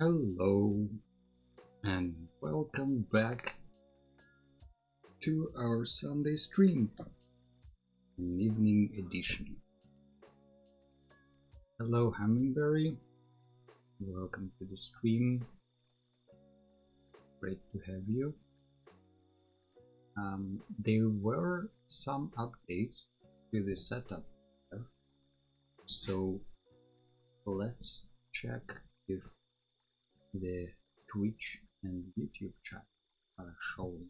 Hello and welcome back to our Sunday stream, an evening edition. Hello Hummingberry, welcome to the stream, great to have you. There were some updates to the setup, so let's check if the Twitch and YouTube chat are showing.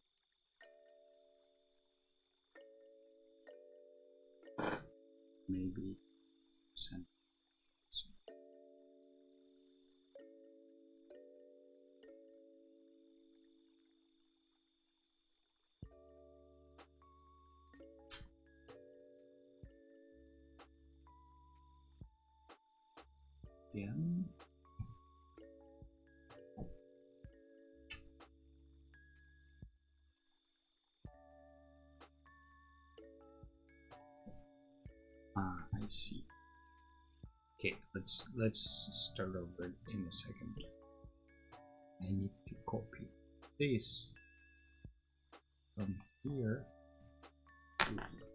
Maybe send. Again. I see. Okay, let's start over in a second. I need to copy this from here to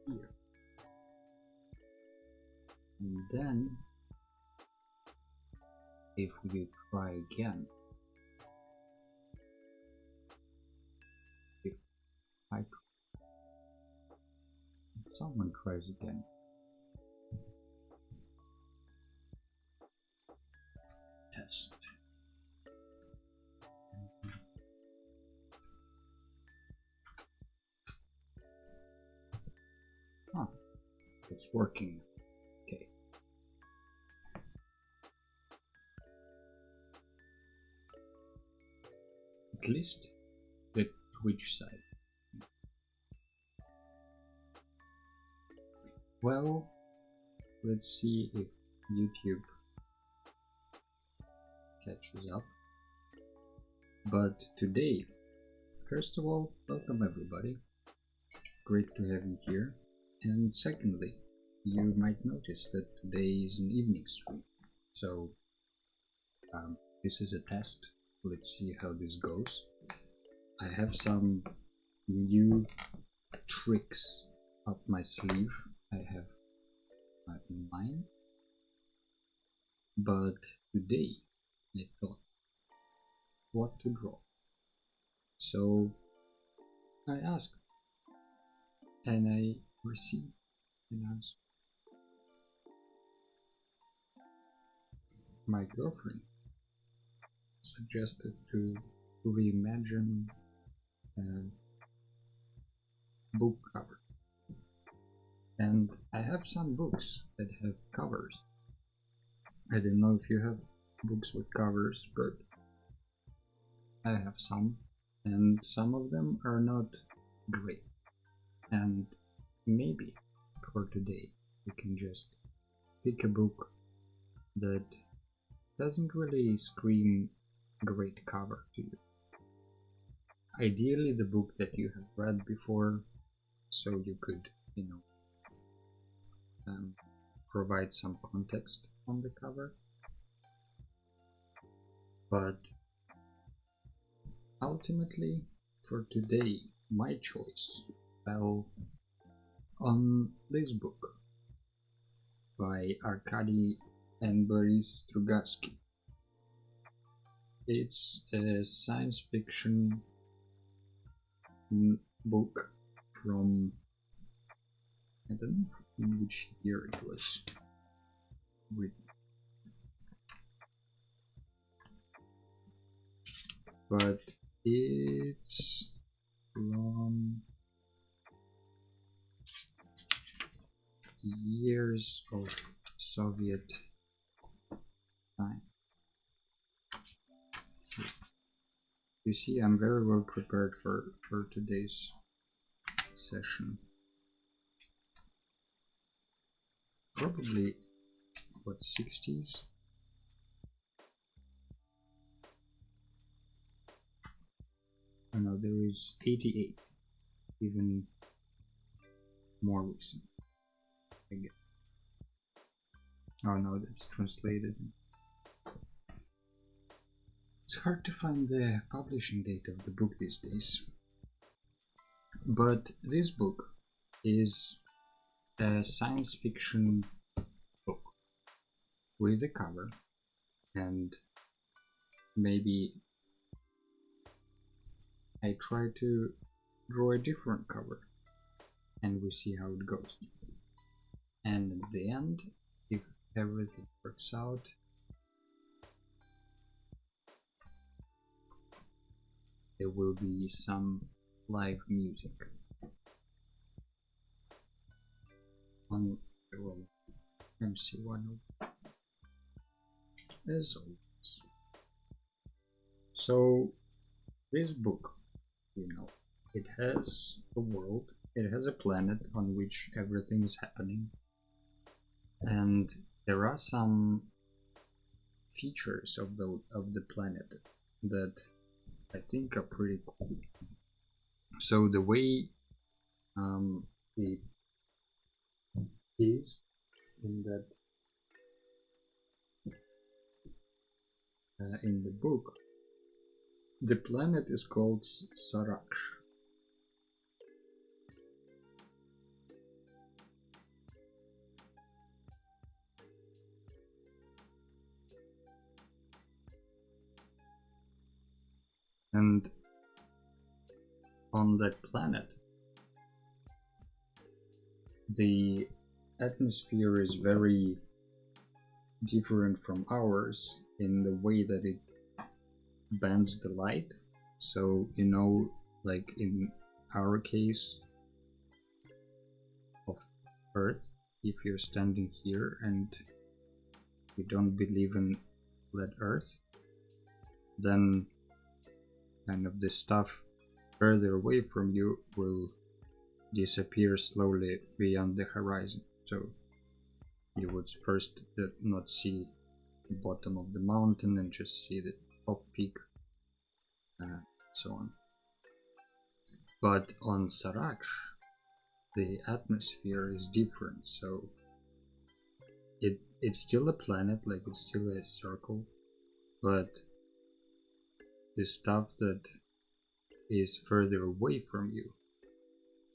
here, and then if we try again, if someone tries again. Test. It's working. Okay. At least the Twitch side. Well, let's see if YouTube catches up. But today, first of all, welcome everybody. Great to have you here. And secondly, you might notice that today is an evening stream. So this is a test. Let's see how this goes. I have some new tricks up my sleeve I have in mind. But today I thought what to draw. So I asked and I received an answer. My girlfriend suggested to reimagine a book cover, and I have some books that have covers. I don't know if you have books with covers, but I have some, and some of them are not great. And maybe for today you can just pick a book that doesn't really scream great cover to you. Ideally the book that you have read before, so you could, provide some context on the cover. But ultimately for today my choice fell on this book by Arkady and Boris Strugatsky. It's a science fiction book from, I don't know in which year it was written, but it's from years of Soviet time. You see, I'm very well prepared for today's session. Probably, what, 60s? Oh no, there is 88, even more recent, I guess. Oh no, that's translated. It's hard to find the publishing date of the book these days. But this book is a science fiction book with a cover, and maybe I try to draw a different cover and we see how it goes. And at the end, if everything works out, there will be some live music on MC1 as always. So this book, it has a world, it has a planet on which everything is happening, and there are some features of the planet that I think are pretty cool. So the way it is in that in the book, the planet is called Saraksh. And on that planet, the atmosphere is very different from ours in the way that it bends the light. So, like in our case of Earth, if you're standing here and you don't believe in flat Earth, then kind of the stuff further away from you will disappear slowly beyond the horizon. So you would first not see the bottom of the mountain and just see the top peak, so on. But on Saraksh, the atmosphere is different, so it's still a planet, like it's still a circle, but the stuff that is further away from you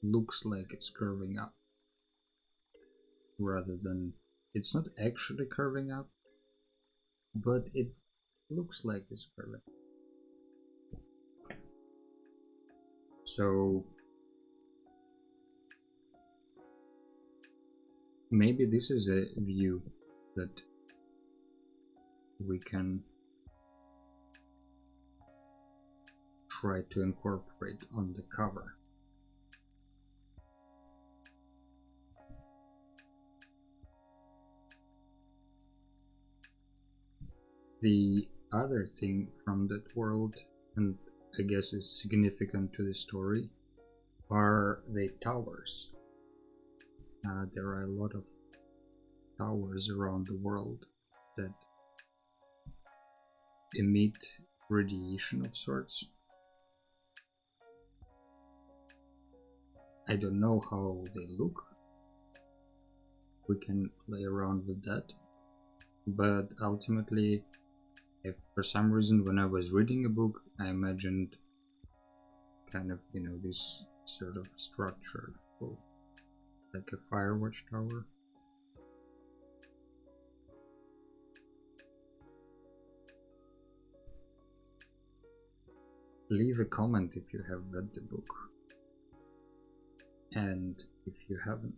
looks like it's curving up, rather than, it's not actually curving up, but it looks like it's curving. So maybe this is a view that we can try to incorporate on the cover. The other thing from that world, and I guess is significant to the story, are the towers. There are a lot of towers around the world that emit radiation of sorts. I don't know how they look. We can play around with that. But ultimately, if for some reason when I was reading a book, I imagined kind of, this sort of structure, like a fire watchtower. Leave a comment if you have read the book. And if you haven't,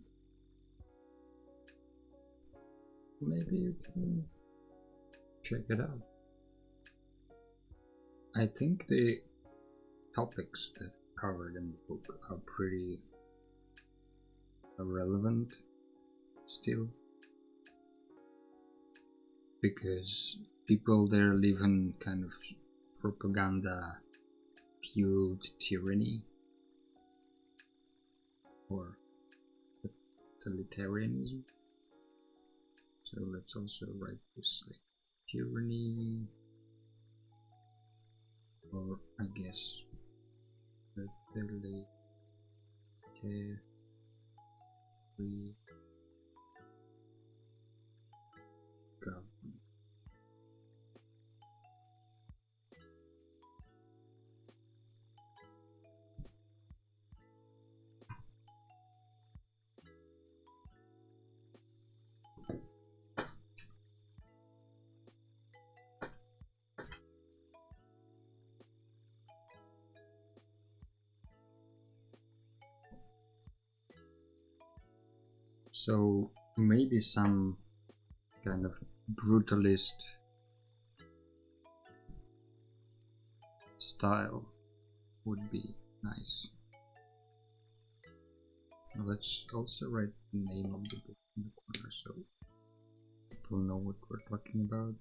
maybe you can check it out. I think the topics that are covered in the book are pretty relevant still, because people there live in kind of propaganda fueled tyranny or totalitarianism. So let's also write this like tyranny, or I guess totalitarian government. So maybe some kind of brutalist style would be nice. Let's also write the name of the book in the corner so people know what we're talking about.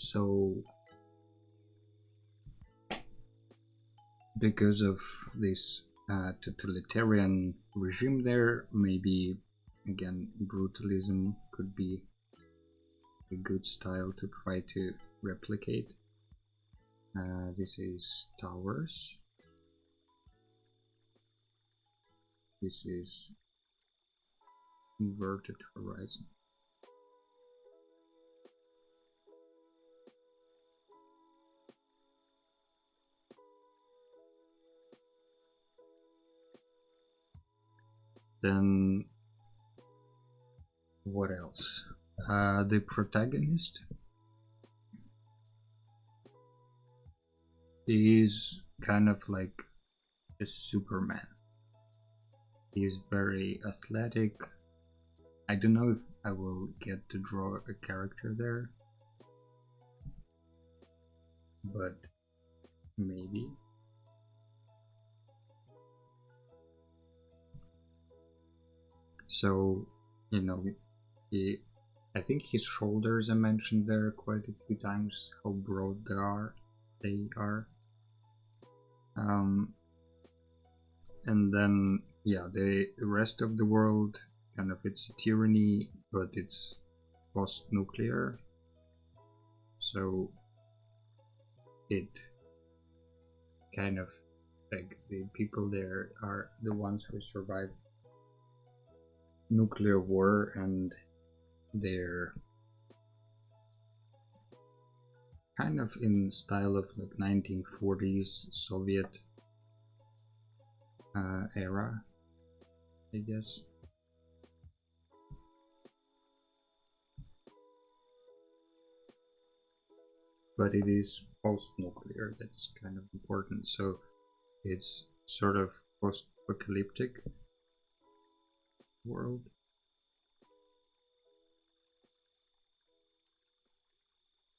So because of this totalitarian regime there, maybe again brutalism could be a good style to try to replicate. This is towers. This is inverted horizon. Then what else? The protagonist is kind of like a Superman. He's very athletic. I don't know if I will get to draw a character there, but maybe. So, you know, I think his shoulders are mentioned there quite a few times, how broad they are. And then, yeah, the rest of the world, kind of, it's a tyranny, but it's post-nuclear. So it kind of, like, the people there are the ones who survived nuclear war, and they're kind of in style of like 1940s Soviet era, I guess. But it is post-nuclear, that's kind of important. So it's sort of post-apocalyptic world.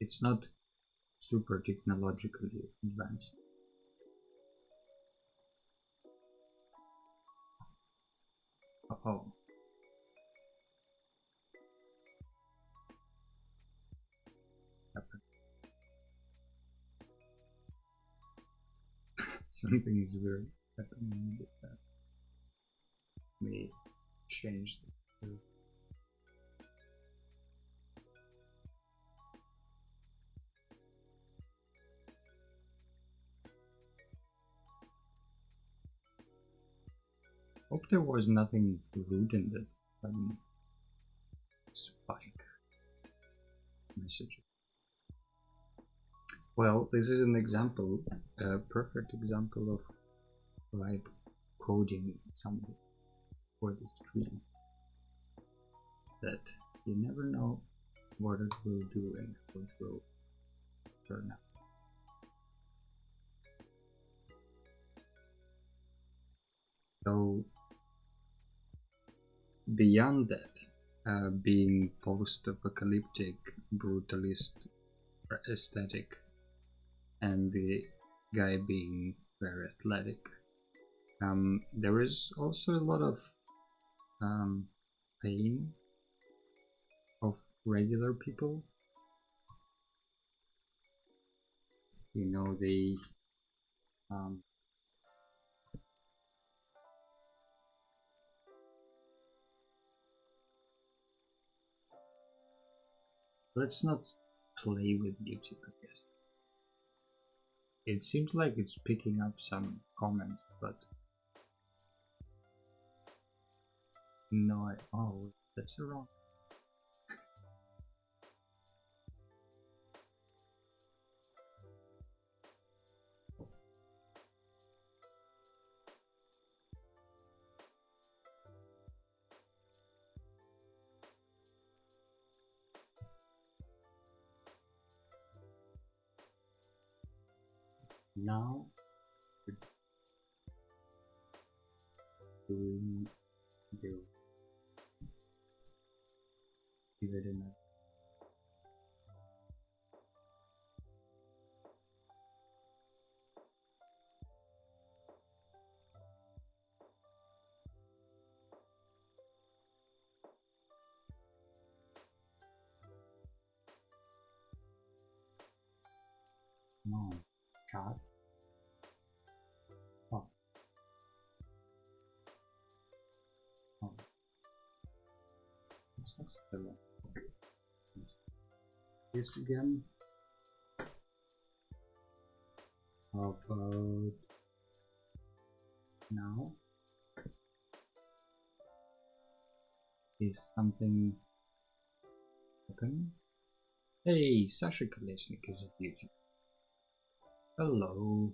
It's not super technologically advanced. Oh. Something is weird happening with that. May change the hope there was nothing rude in that spike message. Well, this is an example, a perfect example of vibe coding something for the stream. That you never know what it will do and how it will turn out. So beyond that, being post-apocalyptic, brutalist, aesthetic, and the guy being very athletic, there is also a lot of pain of regular people. You know, they let's not play with YouTube, I guess. It seems like it's picking up some comments, but no, oh, that's wrong. Now we're doing the give it enough. No, cat. Oh, oh. That's the one. Okay. This again. How about now? Is something open? Hey, Sasha Kolesnik is on YouTube. Hello.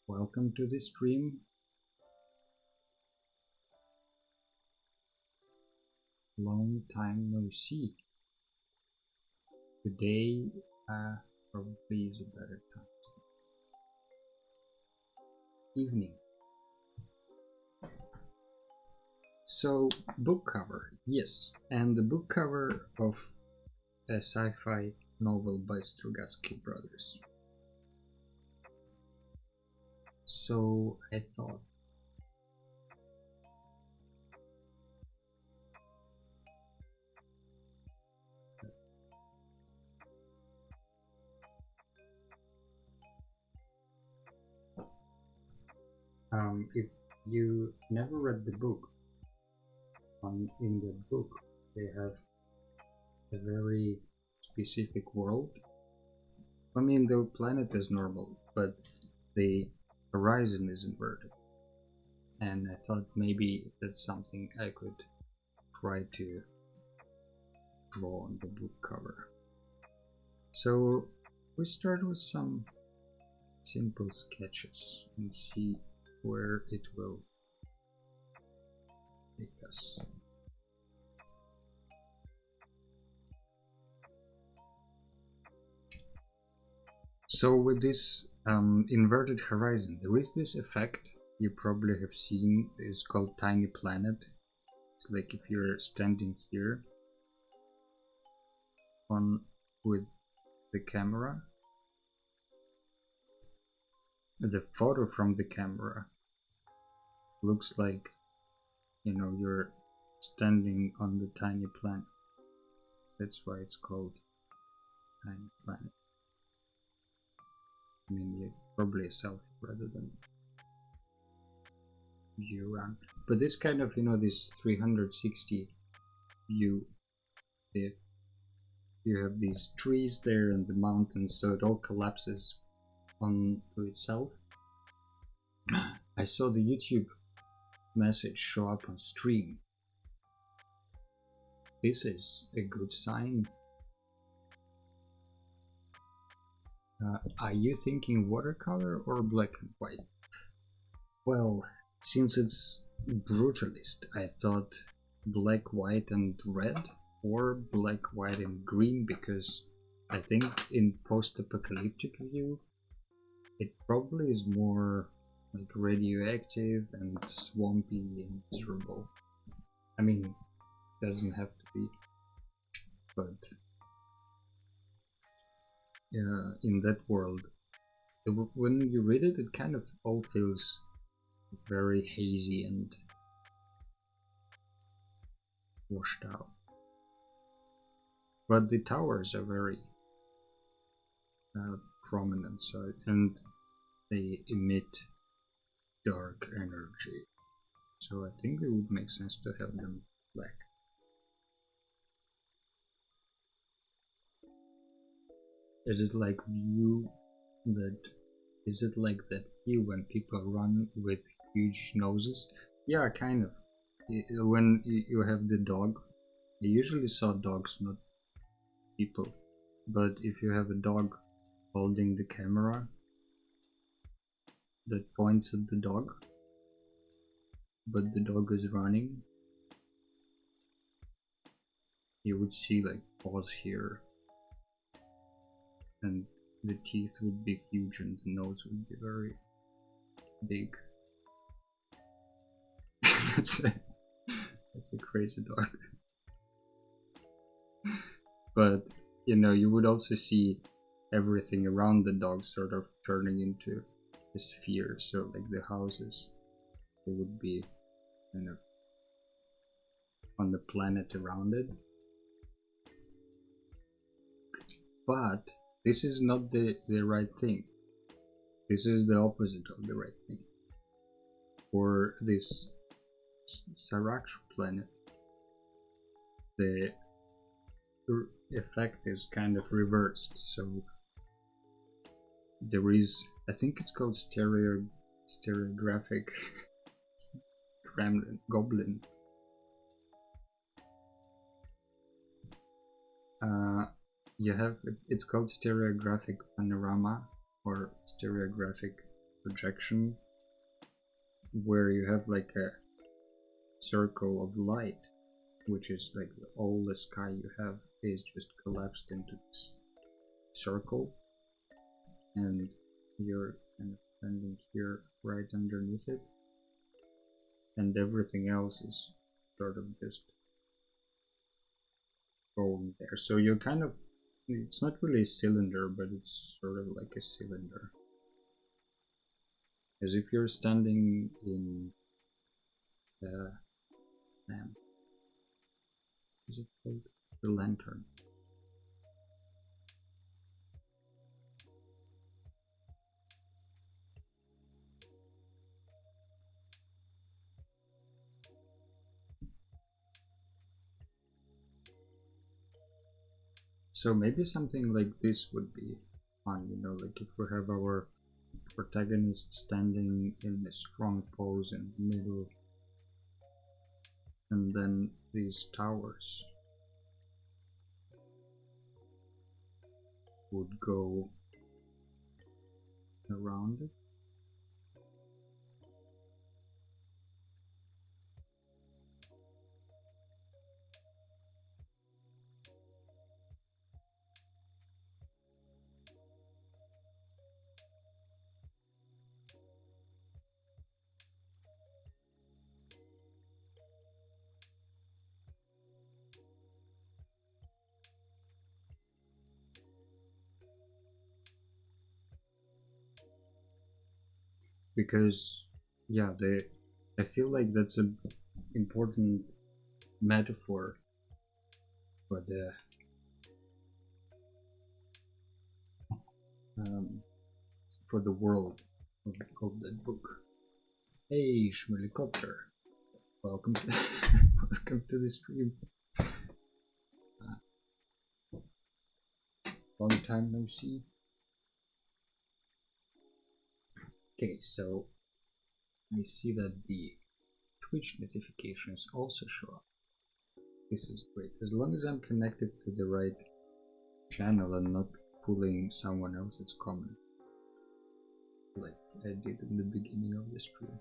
Welcome to the stream. Long time no see. Today probably is a better time. Evening. So, book cover, yes, and the book cover of a sci-fi novel by Strugatsky brothers. So I thought if you never read the book, in the book they have a very specific world. I mean, the planet is normal, but the horizon is inverted, and I thought maybe that's something I could try to draw on the book cover. So we start with some simple sketches and see where it will take us. So with this inverted horizon, there is this effect you probably have seen. It's called tiny planet. It's like if you're standing here with the camera, the photo from the camera looks like, you know, you're standing on the tiny planet. That's why it's called tiny planet. I mean, it's probably a selfie rather than view around. But this kind of, you know, this 360 view, you have these trees there and the mountains, so it all collapses onto itself. I saw the YouTube message show up on stream. This is a good sign. Are you thinking watercolor or black and white? Well, since it's brutalist, I thought black, white and red, or black, white and green, because I think in post-apocalyptic view it probably is more like radioactive and swampy and miserable. I mean, it doesn't have to be, but in that world, when you read it, it kind of all feels very hazy and washed out. But the towers are very prominent, so, and they emit dark energy, so I think it would make sense to have them black. Is it like view that is it like that view when people run with huge noses? Yeah, kind of. When you have the dog, I usually saw dogs, not people. But if you have a dog holding the camera that points at the dog, but the dog is running, you would see like paws here, and the teeth would be huge and the nose would be very big. that's a crazy dog. But you know, you would also see everything around the dog sort of turning into a sphere. So like the houses, they would be kind of on the planet around it. But this is not the right thing. This is the opposite of the right thing. For this Sirach planet, the effect is kind of reversed. So there is, I think it's called stereographic goblin. You have, it's called stereographic panorama or stereographic projection, where you have like a circle of light, which is like all the sky you have is just collapsed into this circle, and you're kind of standing here right underneath it, and everything else is sort of just going there. So you're kind of, it's not really a cylinder, but it's sort of like a cylinder, as if you're standing in is it called the lantern? So maybe something like this would be fun, you know, like if we have our protagonist standing in a strong pose in the middle, and then these towers would go around it. Because yeah, I feel like that's an important metaphor for the world of that book. Hey, Schmelicopter, welcome to welcome to the stream. Long time no see. Okay, so I see that the Twitch notifications also show up. This is great. As long as I'm connected to the right channel and not pulling someone else's comment, like I did in the beginning of the stream,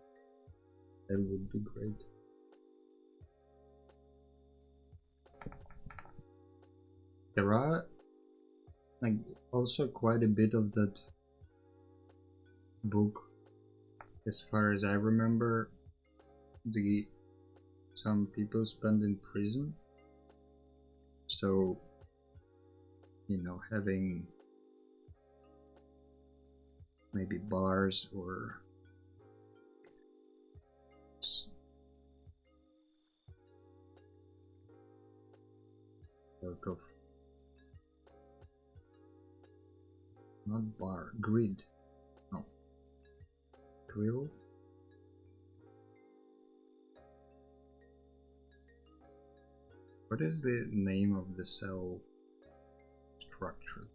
that would be great. There are like also quite a bit of that book, as far as I remember, some people spend in prison, so you know, having maybe bars or sort of, not bar, grid, no, grill. What is the name of the cell structure?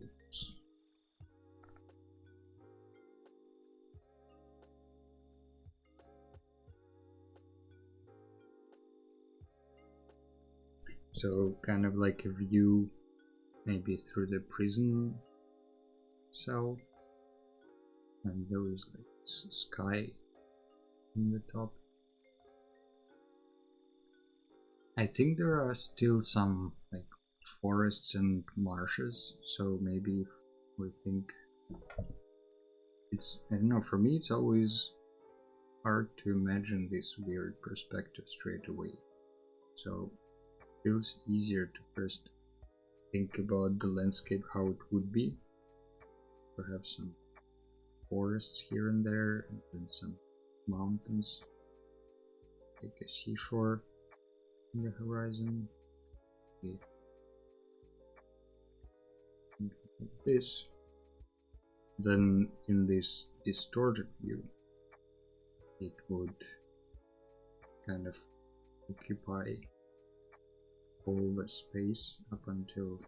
So kind of like a view maybe through the prison cell, and there is like sky in the top. I think there are still some like forests and marshes, so maybe if we think it's, I don't know, for me it's always hard to imagine this weird perspective straight away. So it feels easier to first think about the landscape, how it would be. Perhaps some forests here and there, and then some mountains, like a seashore in the horizon. Okay. Like this. Then in this distorted view, it would kind of occupy all the space up until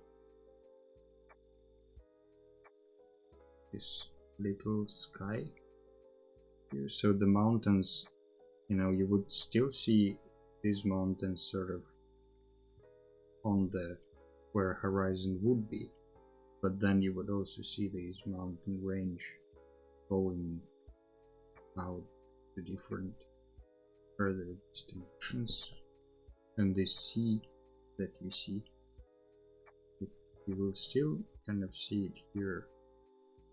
this little sky here. So the mountains, you know, you would still see these mountains sort of on the where horizon would be, but then you would also see this mountain range going out to different further destinations, and this sea that you see, you will still kind of see it here,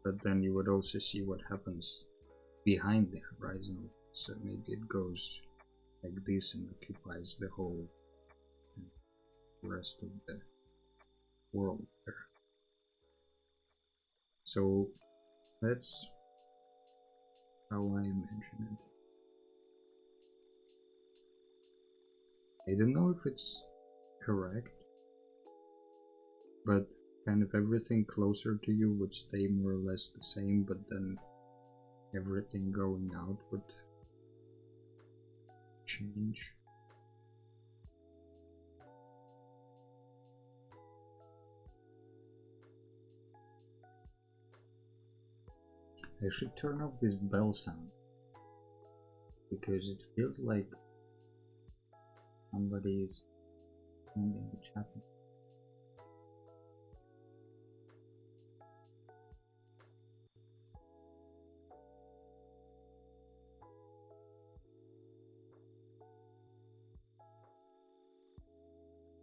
but then you would also see what happens behind the horizon. So maybe it goes like this and occupies the whole rest of the world there. So that's how I imagine it. I don't know if it's correct, but kind of everything closer to you would stay more or less the same, but then everything going out would change. I should turn off this bell sound, because it feels like somebody is ending the chat.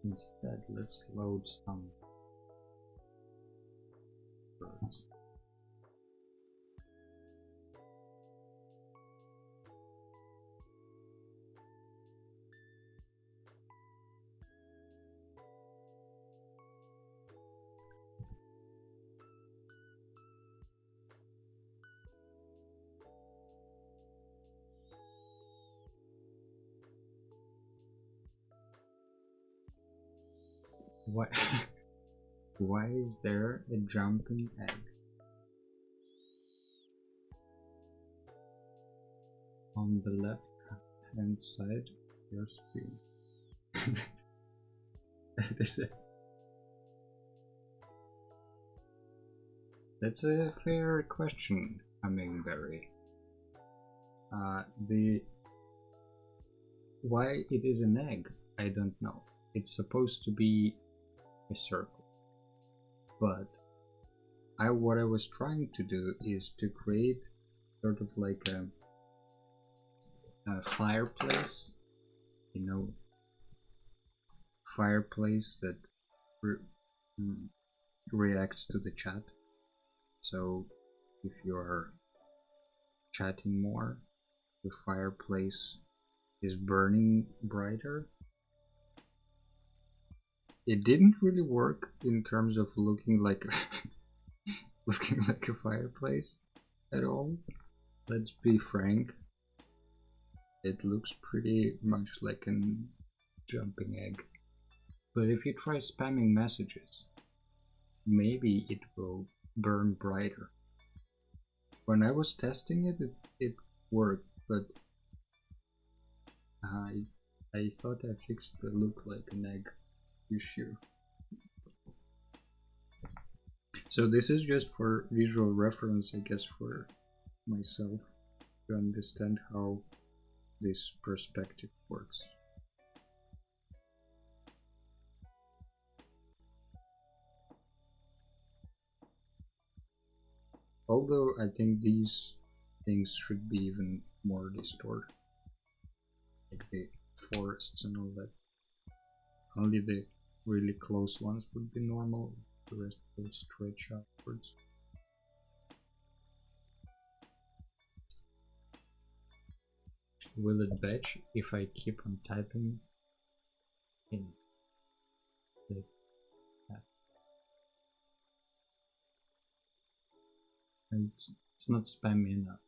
Instead, let's load some birds. What? Why is there a jumping egg? On the left hand side of your screen. That is it. That's a fair question, Hummingberry. Why it is an egg, I don't know. It's supposed to be a circle, but what I was trying to do is to create sort of like a fireplace, you know, fireplace that reacts to the chat. So if you are chatting more, the fireplace is burning brighter. It didn't really work in terms of looking like looking like a fireplace at all. Let's be frank. It looks pretty much like a jumping egg. But if you try spamming messages, maybe it will burn brighter. When I was testing it, it worked, but I thought I fixed the look like an egg issue. So this is just for visual reference, I guess, for myself to understand how this perspective works. Although I think these things should be even more distorted, like the forests and all that. Only the really close ones would be normal, the rest will stretch outwards. Will it batch if I keep on typing in the chat? It's not spammy enough.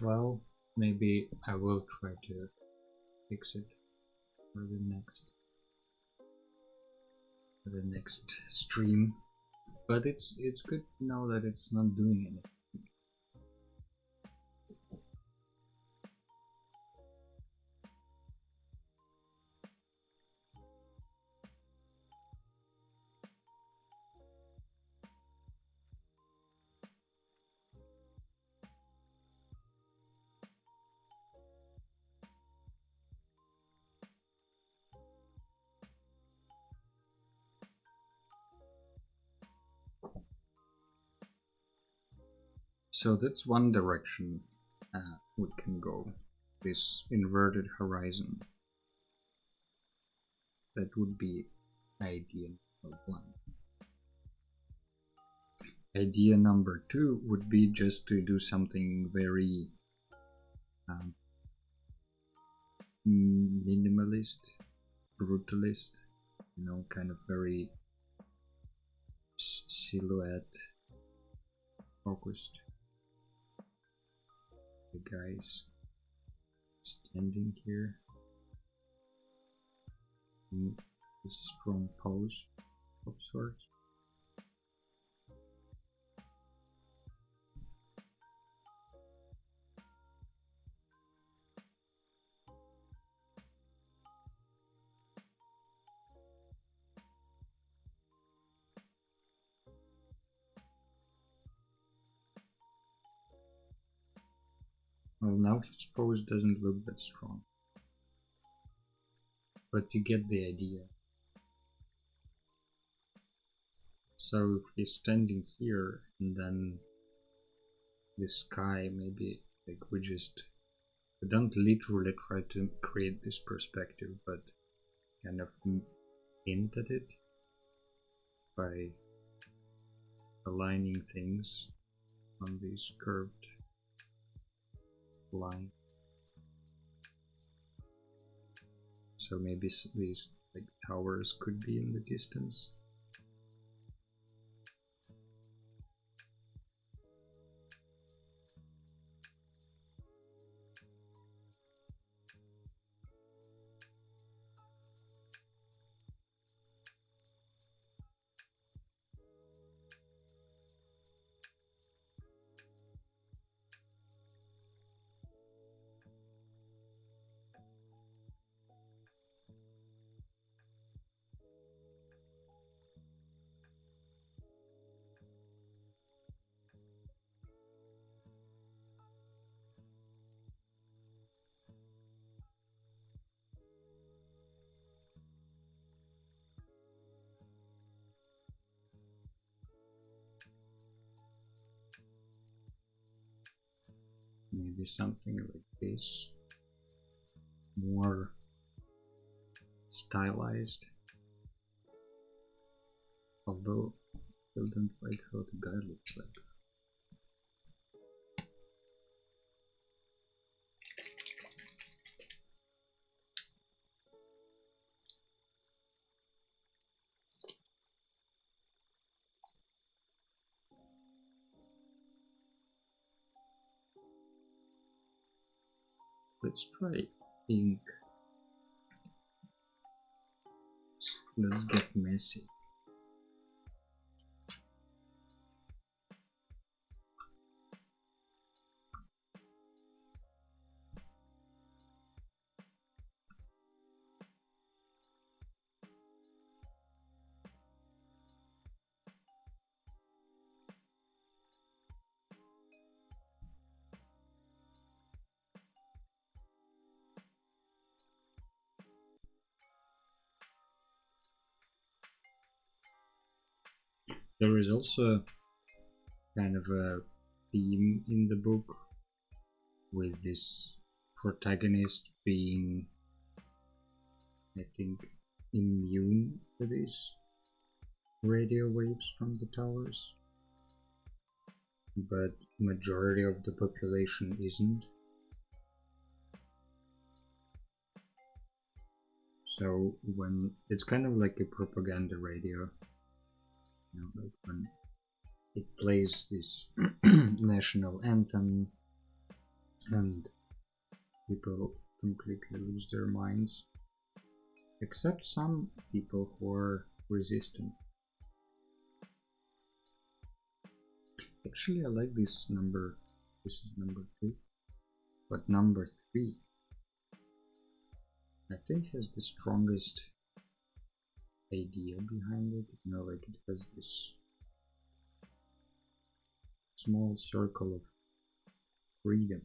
Well, maybe I will try to fix it for the next stream, but it's good to know that it's not doing anything. So that's one direction we can go, this inverted horizon. That would be idea number one. Idea number two would be just to do something very minimalist, brutalist, you know, kind of very silhouette focused. The guys standing here in a strong pose of sorts. Well, now his pose doesn't look that strong, but you get the idea. So if he's standing here and then the sky, maybe like we don't literally try to create this perspective, but kind of hint at it by aligning things on this curved line. So maybe these like towers could be in the distance. Maybe something like this, more stylized, although I still don't like how the guy looks like. Let's try ink. Let's get messy. There is also kind of a theme in the book with this protagonist being, I think, immune to these radio waves from the towers, but majority of the population isn't. So when it's kind of like a propaganda radio, you know, like when it plays this national anthem and people completely lose their minds, except some people who are resistant. Actually, I like this number. This is number 2, but number 3 I think has the strongest idea behind it. You know, like it has this small circle of freedom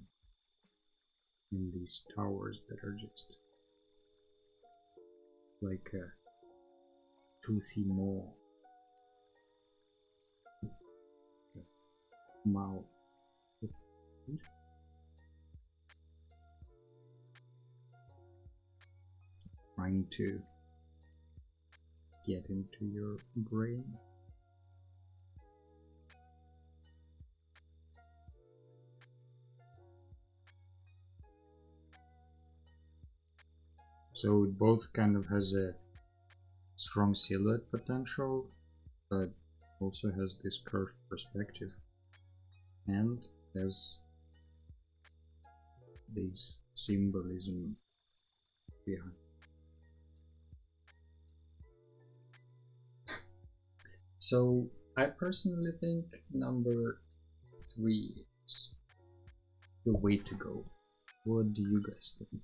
in these towers that are just like a toothy maw, a mouth with teeth. Trying to get into your brain. So it both kind of has a strong silhouette potential, but also has this curved perspective and has this symbolism behind. So I personally think number 3 is the way to go. What do you guys think?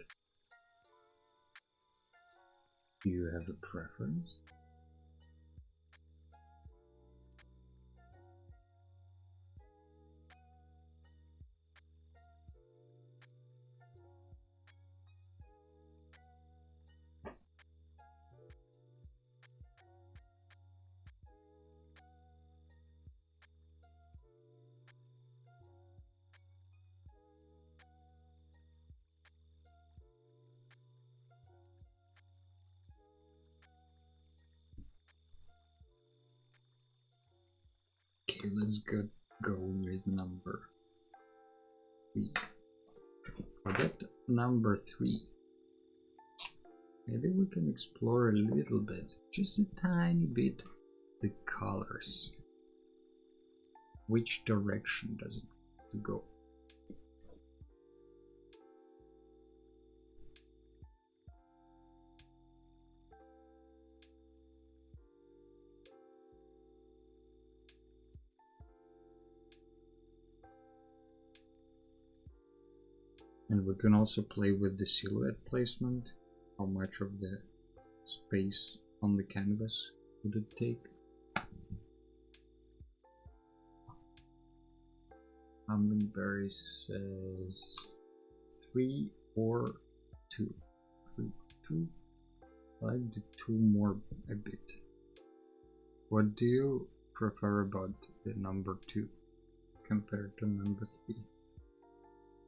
Do you have a preference? Okay, let's go with number 3. For that number 3, maybe we can explore a little bit, just a tiny bit, the colors. Which direction does it go? And we can also play with the silhouette placement. How much of the space on the canvas would it take? Humminberry says 3 or 2. 3, 2. I like the 2 more a bit. What do you prefer about the number 2 compared to number 3?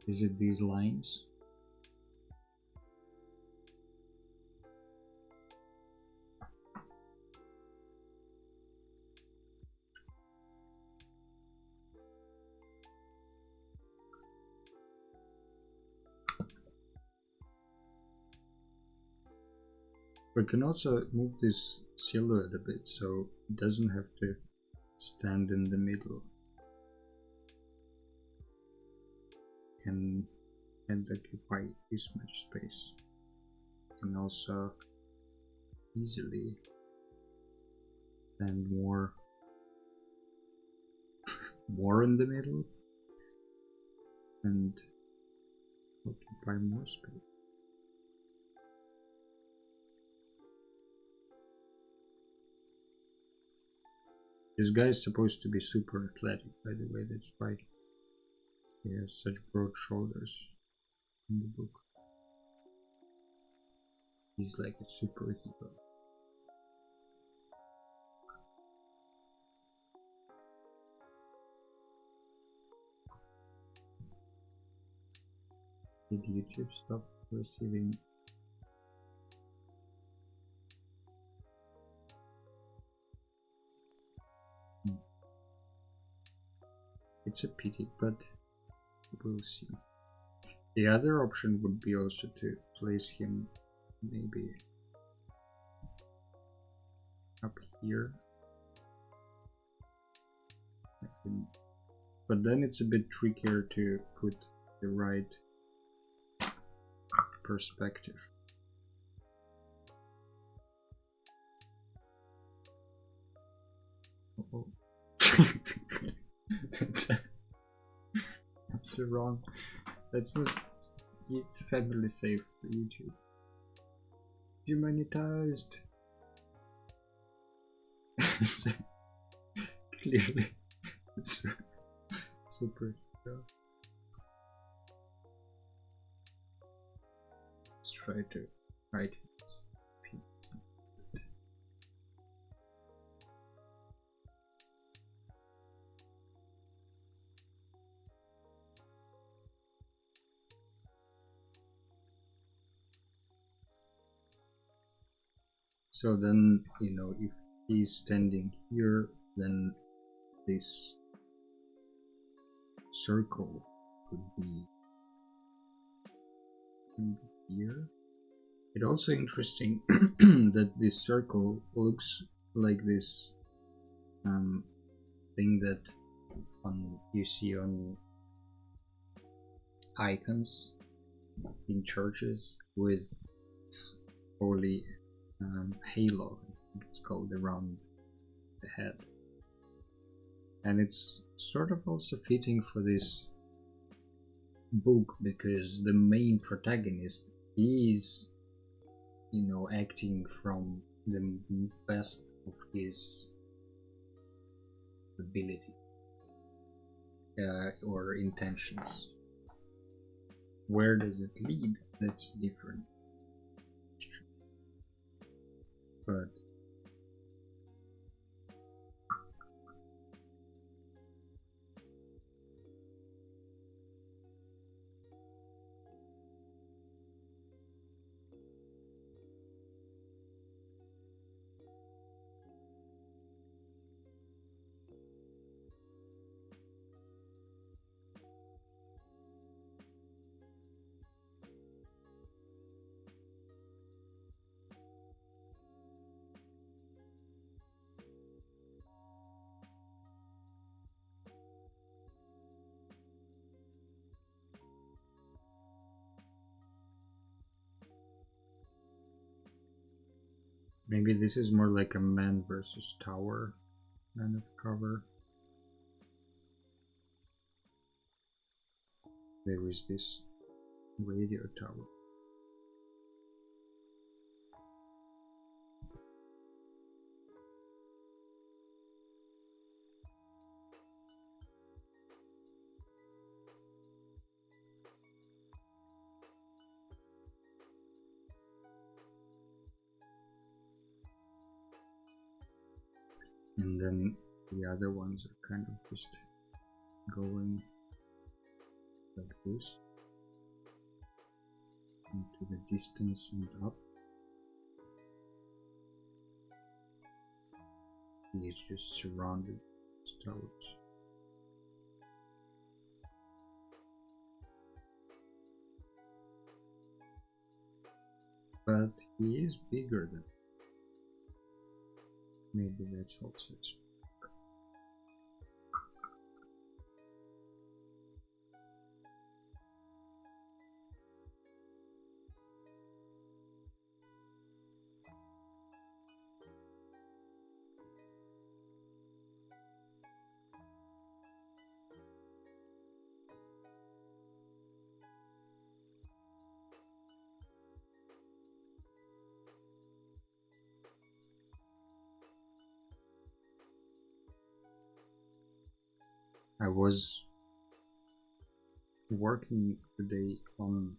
Is it these lines? We can also move this silhouette a bit so it doesn't have to stand in the middle and occupy this much space. And also easily stand more in the middle and occupy more space. This guy is supposed to be super athletic, by the way, that's why he has such broad shoulders in the book. He's like a superhero. Did YouTube stop receiving? It's a pity, but we'll see. The other option would be also to place him maybe up here. But then it's a bit trickier to put the right perspective. Oh. That's wrong. That's not. It's family safe for YouTube. Demonetized. Clearly, it's super. Let's try to write it. So then, you know, if he's standing here, then this circle could be here. It's also interesting that this circle looks like this thing that you see on icons in churches with holy halo. I think it's called around the head, and it's sort of also fitting for this book because the main protagonist is, you know, acting from the best of his ability or intentions. Where does it lead? That's different. But maybe this is more like a man versus tower kind of cover. There is this radio tower. And then the other ones are kind of just going like this into the distance and up. He is just surrounded with towers. But he is bigger than. Maybe that's also its. I was working today on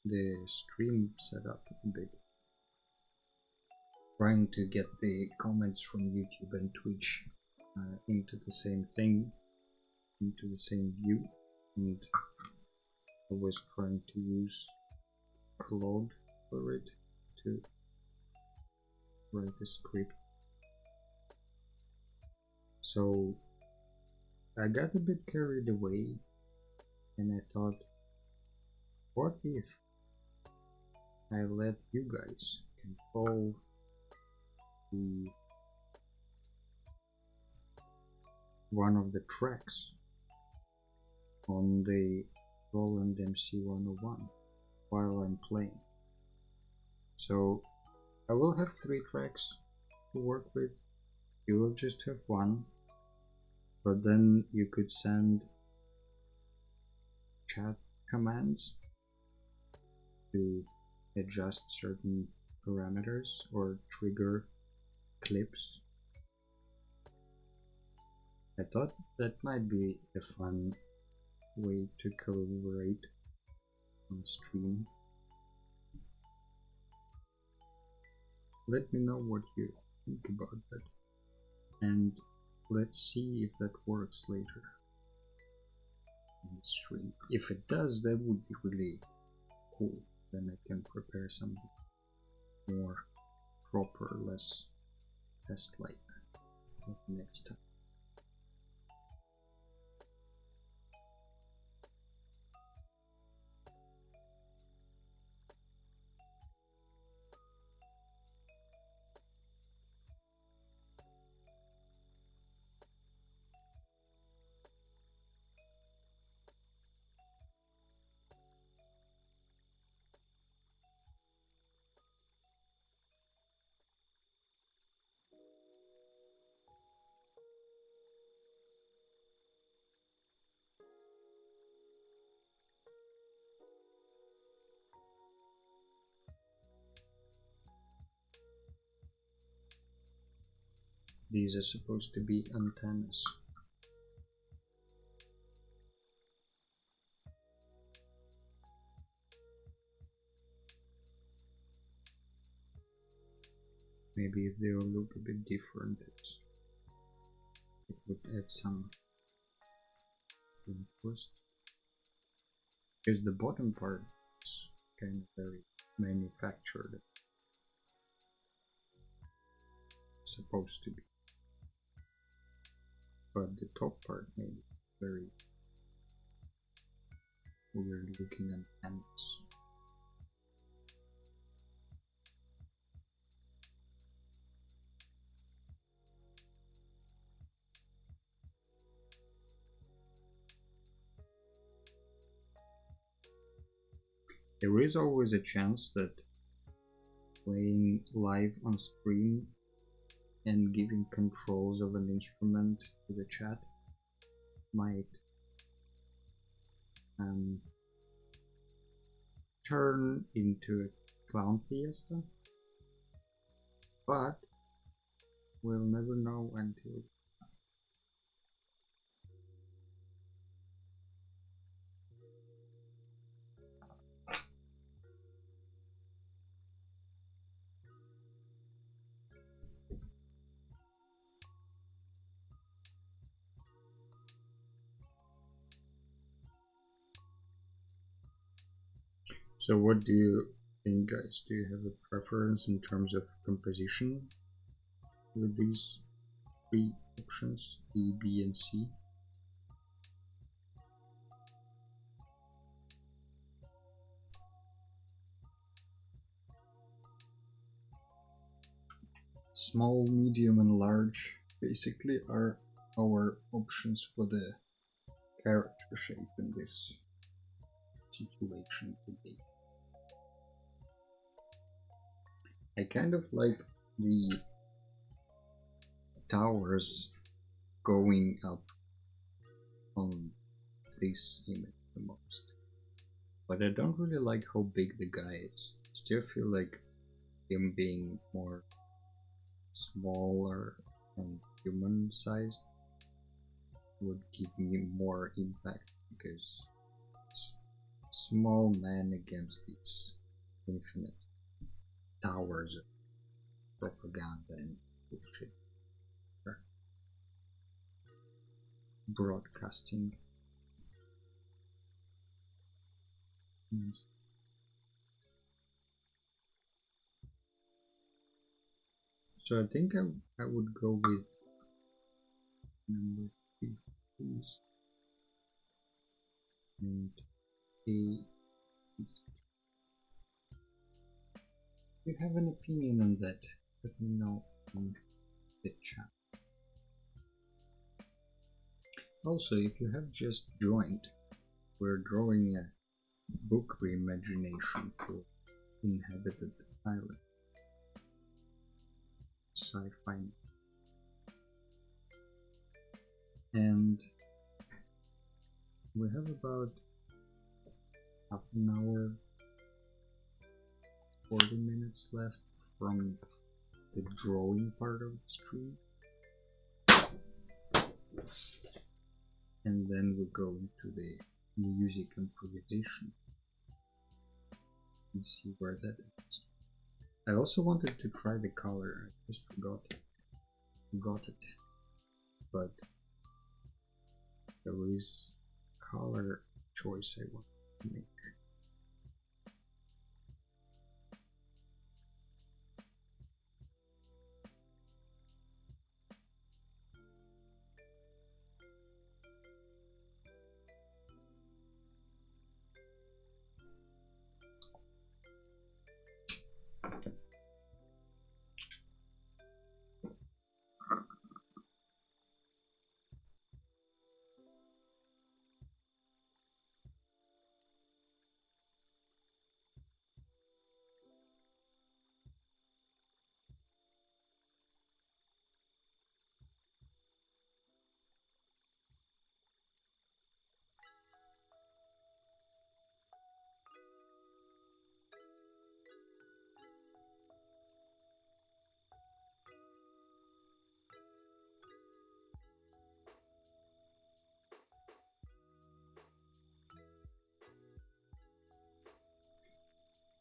the stream setup a bit, trying to get the comments from YouTube and Twitch into the same thing, into the same view, and I was trying to use Claude for it to write a script. So I got a bit carried away and I thought, what if I let you guys control the one of the tracks on the Roland MC101 while I'm playing. So I will have 3 tracks to work with. You will just have 1, but then you could send chat commands to adjust certain parameters or trigger clips. I thought that might be a fun way to collaborate on stream. Let me know what you think about that, and let's see if that works later on the stream. If it does, that would be really cool. Then I can prepare something more proper, less test-like next time. These are supposed to be antennas. Maybe if they will look a bit different, it would add some interest. Because the bottom part is kind of very manufactured. Supposed to be. But the top part may be very weird looking antennas. There is always a chance that playing live on stream and giving controls of an instrument to the chat might turn into a clown fiesta, but we'll never know until. So what do you think, guys? Do you have a preference in terms of composition with these 3 options, A, B, and C? Small, medium, and large basically are our options for the character shape in this situation today. I kind of like the towers going up on this image the most, but I don't really like how big the guy is. I still feel like him being more smaller and human sized would give me more impact, because it's small man against these infinite towers of propaganda and bullshit broadcasting. So I think I would go with number 3, please. And A. If you have an opinion on that, let me know in the chat. Also, if you have just joined, we're drawing a book reimagination for Inhabited Island, sci-fi, and we have about half an hour, 40 minutes left from the drawing part of the stream, and then we go into the music improvisation and see where that is. I also wanted to try the color, I just forgot it, but there is color choice I want to make.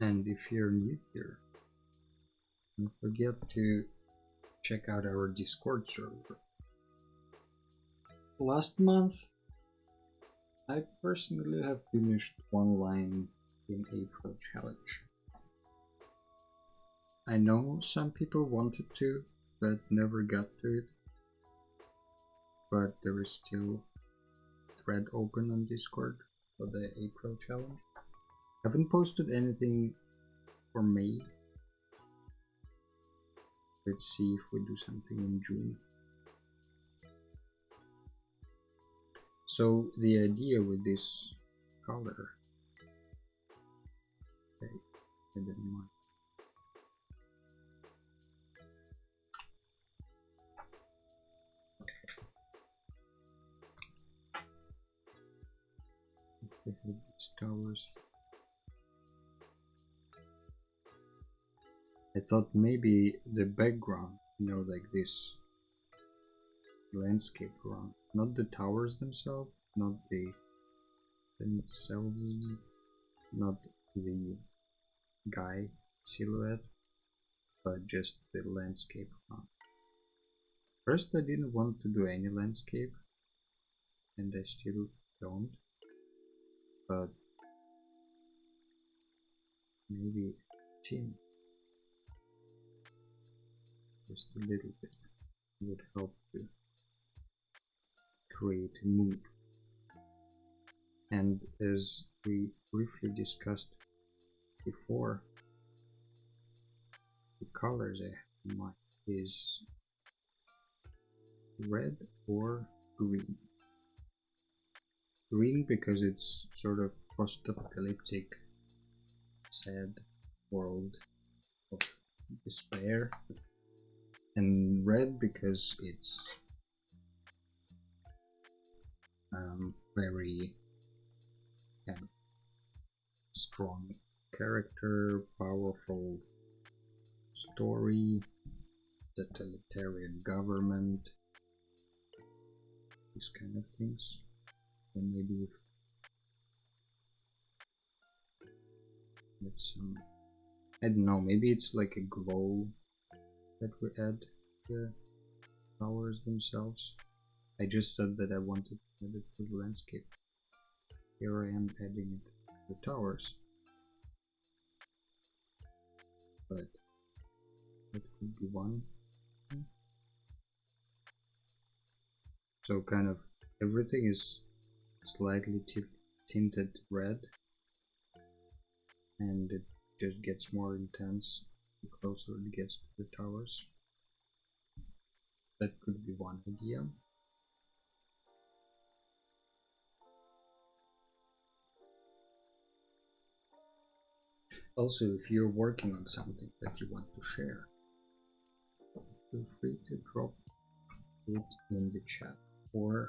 And if you're new here, don't forget to check out our Discord server. Last month, I personally have finished one line in April challenge. I know some people wanted to, but never got to it. But there is still a thread open on Discord for the April challenge. Haven't posted anything for May. Let's see if we do something in June. So the idea with this color, okay, I didn't mind. We have these towers. I thought maybe the background, you know, like this landscape around, not the towers themselves, not themselves, not the guy silhouette, but just the landscape around. First, I didn't want to do any landscape, and I still don't, but maybe team. Just a little bit would help to create a mood. And as we briefly discussed before, the colors I have in mind is red or green. Green because it's sort of post-apocalyptic, sad world of despair. And red because it's very kind of strong character, powerful story, totalitarian government, these kind of things. And maybe it's some, I don't know, maybe it's like a glow that we add the towers themselves. I just said that I wanted to add it to the landscape. Here I am adding it to the towers. That could be one. So kind of everything is slightly tinted red, and it just gets more intense the closer it gets to the towers. That could be one idea. Also, if you're working on something that you want to share, feel free to drop it in the chat or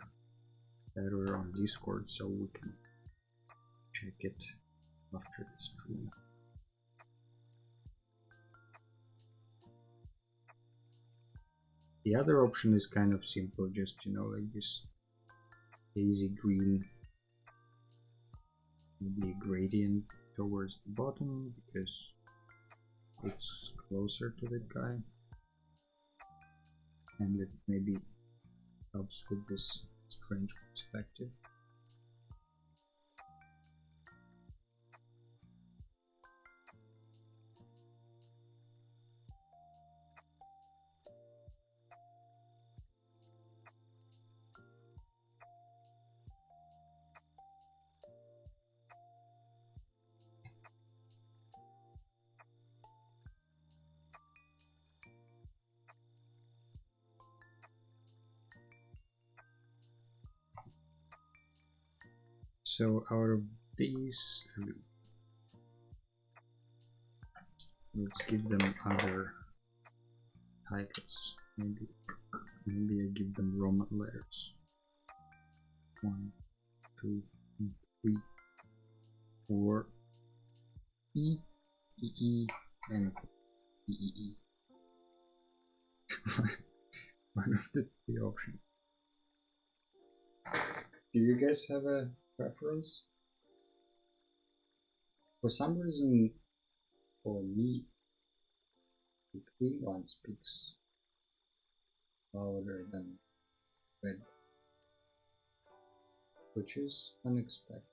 better on Discord so we can check it after the stream. The other option is kind of simple, just, you know, like this hazy green, maybe a gradient towards the bottom because it's closer to the guy, and it maybe helps with this strange perspective. So out of these three, let's give them other titles. Maybe I give them Roman letters. 1, 2, 3, 4, E, E, E, and E, E, E. One of the three options. Do you guys have a preference? For some reason, for me, the green one speaks louder than red, which is unexpected.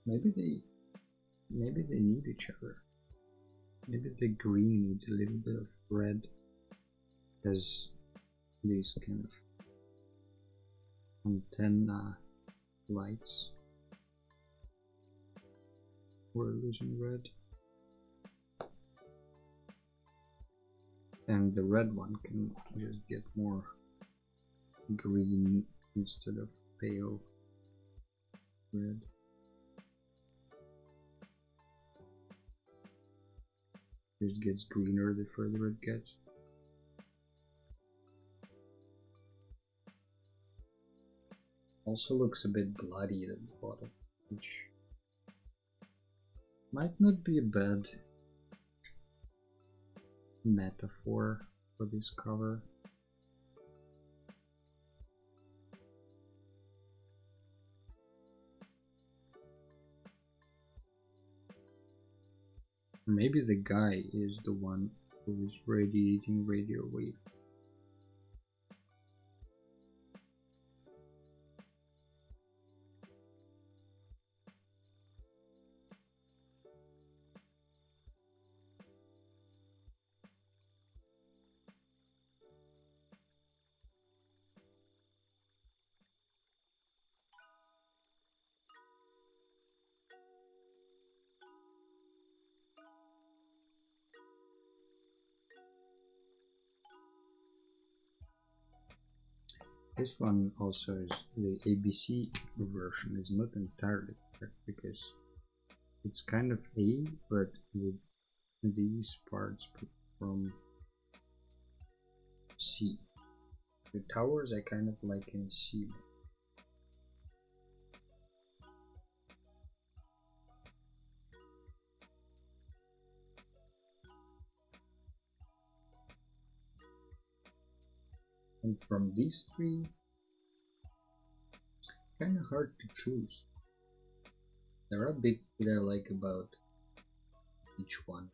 Maybe they need each other. Maybe the green needs a little bit of red as these kind of antenna lights. We're losing red. And the red one can just get more green instead of pale red. It gets greener the further it gets. Also looks a bit bloody at the bottom, which might not be a bad metaphor for this cover. Maybe the guy is the one who is radiating radio wave. This one also is the ABC version is not entirely correct because it's kind of A, but with these parts from C. The towers I kind of like in C. And from these three, kind of hard to choose. There are bits that I like about each one.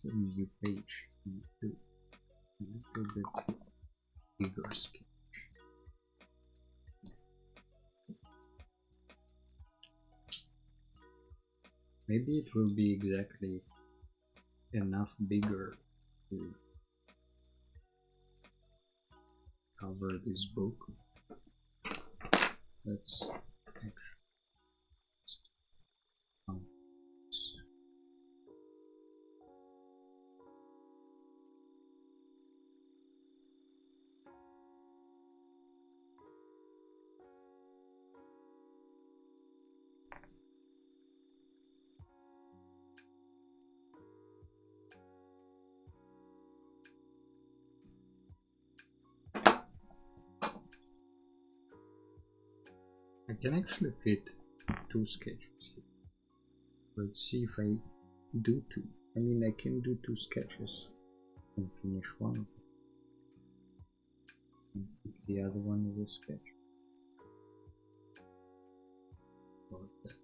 a new page. Do a little bit bigger sketch. Maybe it will be exactly enough bigger to cover this book. Let's actually I can actually fit 2 sketches here. Let's see if I do 2. I mean, I can do 2 sketches and finish one of them. And pick the other one with a sketch. Like that.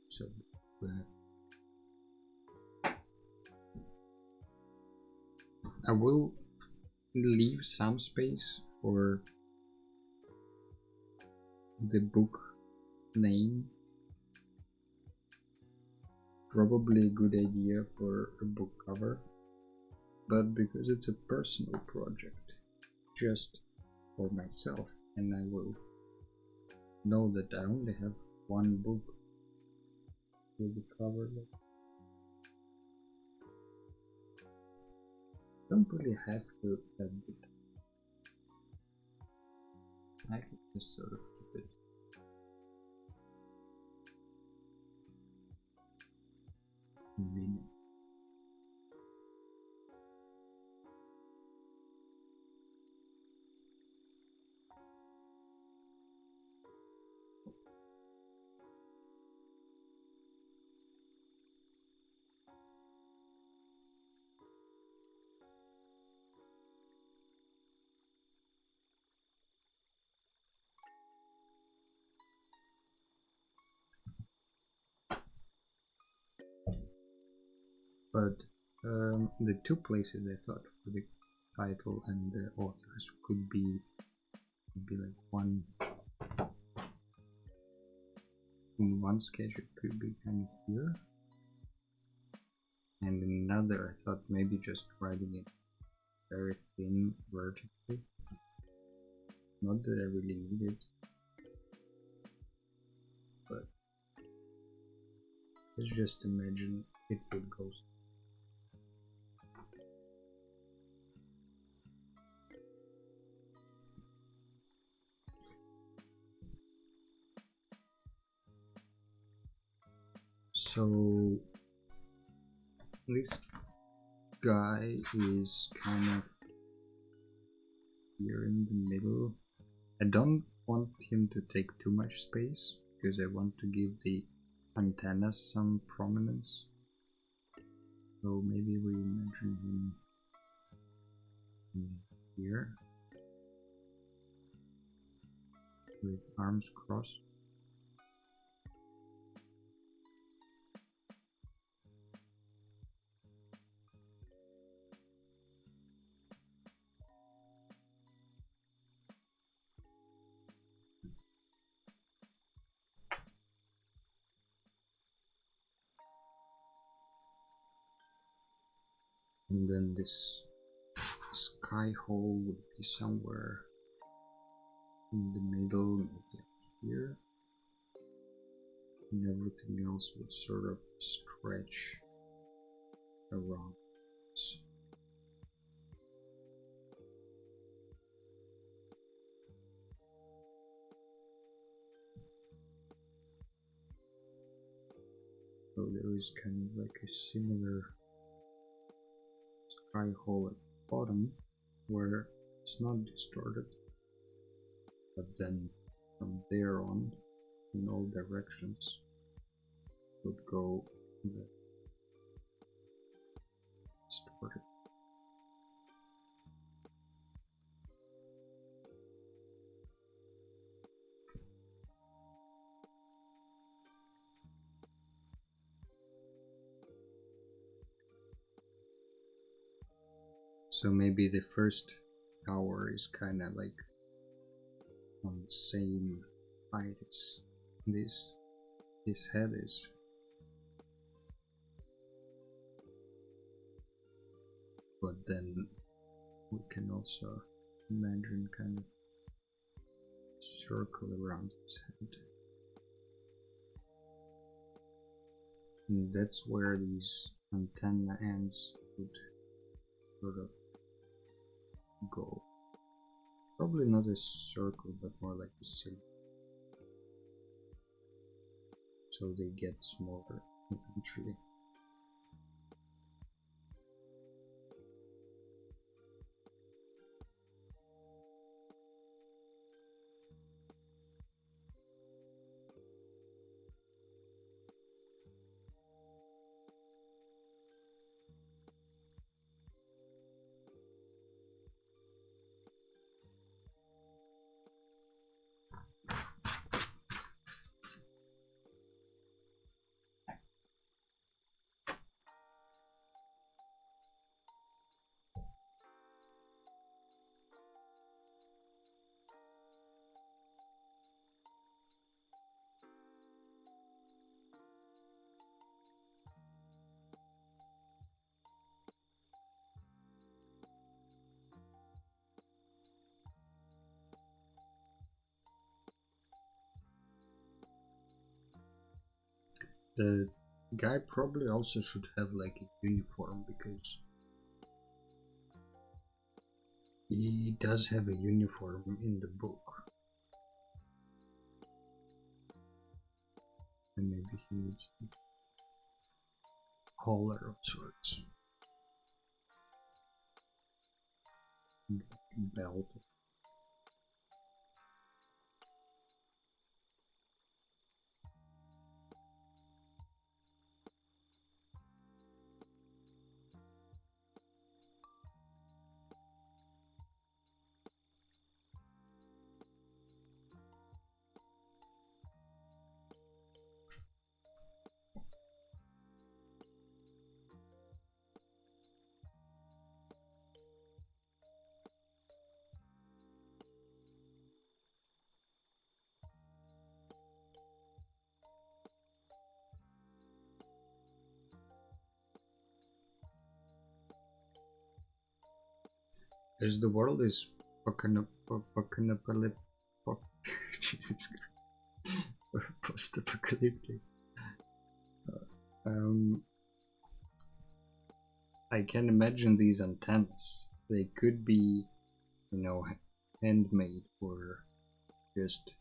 So I will leave some space for the book name. Probably a good idea for a book cover, but because it's a personal project, just for myself, and I will know that I only have one book with the cover. Don't really have to edit it. I could just sort of keep it. Minute. But the 2 places I thought for the title and the authors could be like one in one sketch. It could be kind of here, and another I thought maybe just writing it very thin vertically. Not that I really need it, but let's just imagine it would go. So this guy is kind of here in the middle. I don't want him to take too much space because I want to give the antennas some prominence. So maybe we imagine him here with arms crossed. And then this sky hole would be somewhere in the middle, maybe here, and everything else would sort of stretch around. So there is kind of like a similar sky hole at the bottom where it's not distorted, but then from there on in all directions would go the So maybe the first tower is kind of like on the same height as this head is. But then we can also imagine kind of circle around its head. And that's where these antenna ends would sort of go. Probably not a circle, but more like a cylinder. So they get smaller eventually. The guy probably also should have like a uniform, because he does have a uniform in the book. And maybe he needs a collar of sorts. And a belt. As the world is Jesus Christ, post-apocalyptic. I can imagine these antennas. They could be, you know, handmade or just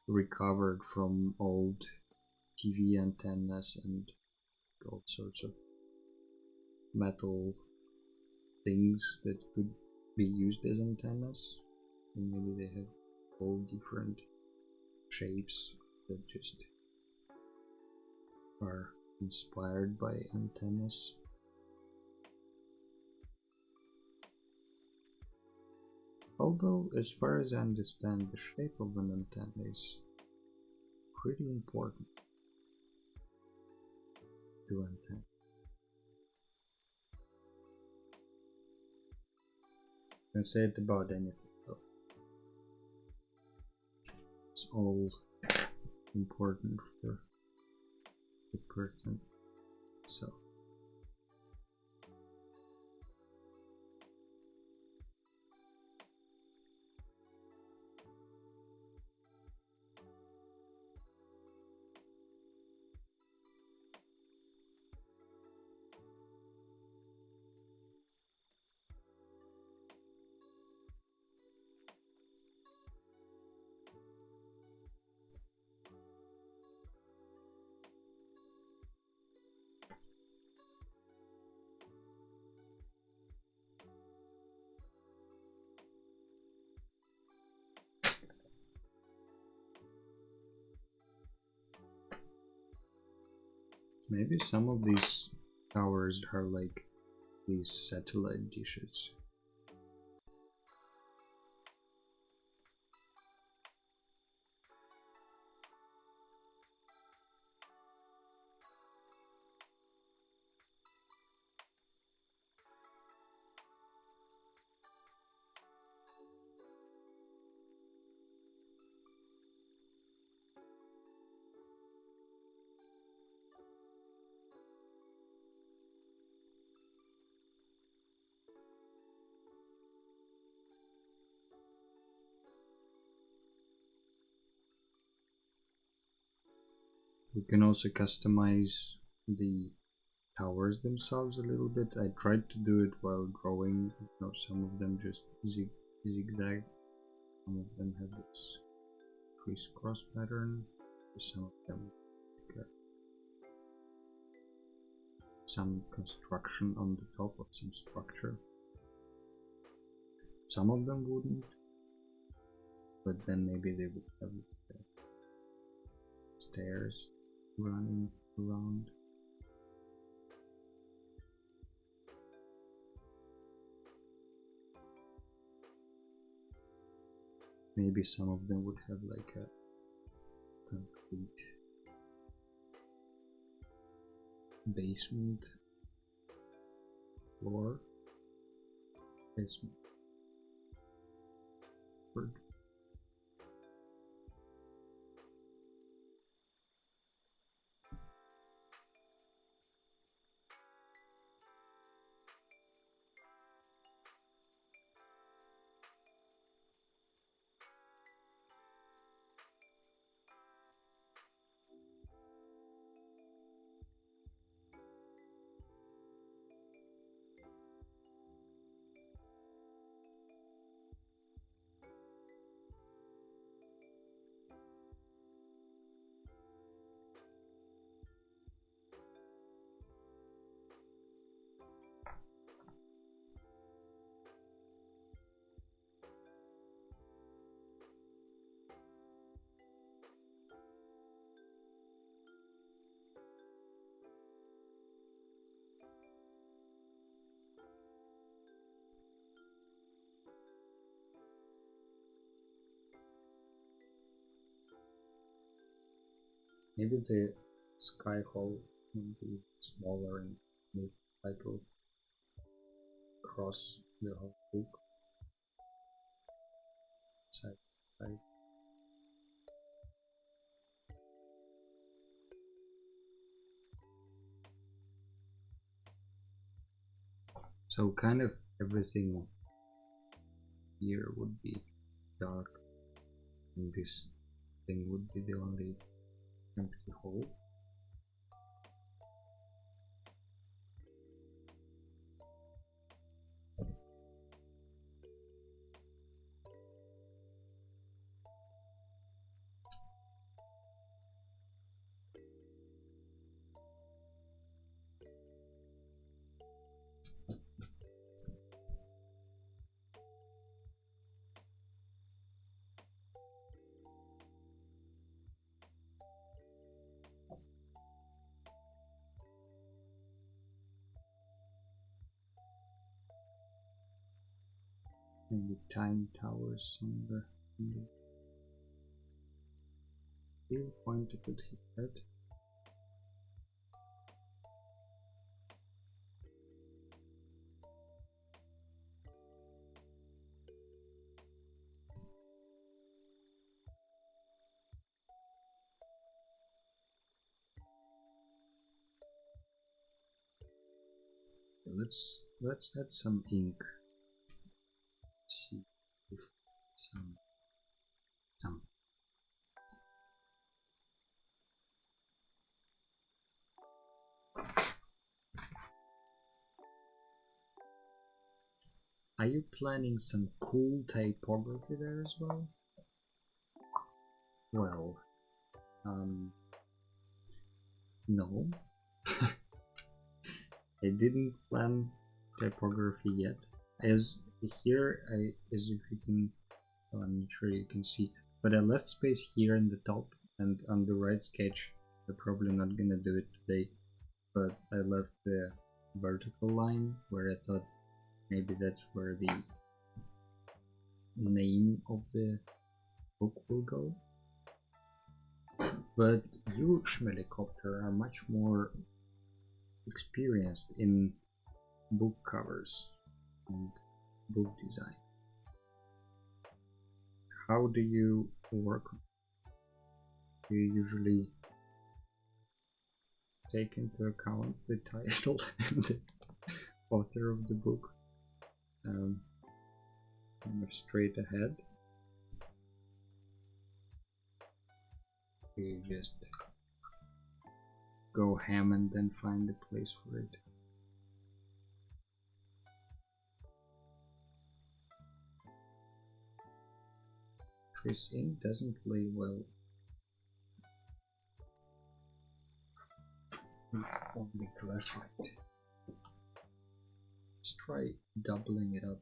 recovered from old TV antennas and all sorts of metal things that could be used as antennas. And maybe they have all different shapes that just are inspired by antennas. Although, as far as I understand, the shape of an antenna is pretty important to antenna. You can say it about anything though. It's all important for the person. So maybe some of these towers are like these satellite dishes. We can also customize the towers themselves a little bit. I tried to do it while drawing. You know, some of them just zigzag. Some of them have this crisscross pattern. Some of them some construction on the top of some structure. Some of them wouldn't, but then maybe they would have stairs running around. Maybe some of them would have like a concrete basement floor. Basement. Word. Maybe the sky hole will be smaller and maybe light will cross the whole book side by side. So kind of everything here would be dark, and this thing would be the only empty hole. Maybe tiny towers somewhere in the field pointed at his head. Let's add some ink. See if some. Are you planning some cool typography there as well? Well, no. I didn't plan typography yet. As here, as if you can, well, I'm not sure you can see, but I left space here in the top, and on the right sketch, I'm probably not gonna do it today, but I left the vertical line where I thought maybe that's where the name of the book will go. But you, Schmelikopter, are much more experienced in book covers and book design. How do you work? Do you usually take into account the title and the author of the book kind of straight ahead? Do you just go ham and then find a place for it. This ink doesn't lay well on the graphite. Let's try doubling it up.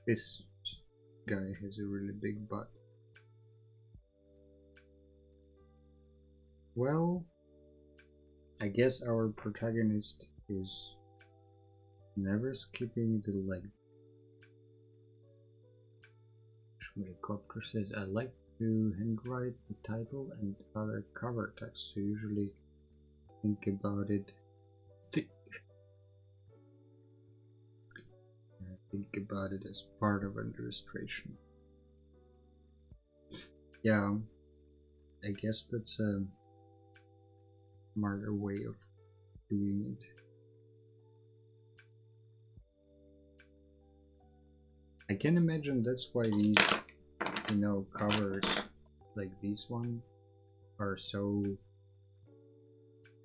This guy has a really big butt. Well, I guess our protagonist is never skipping the leg. Schmielkopter says, I like to handwrite the title and other cover text, so usually think about it as part of an illustration. Yeah, I guess that's a smarter way of doing it. I can imagine that's why these, covers like this one are so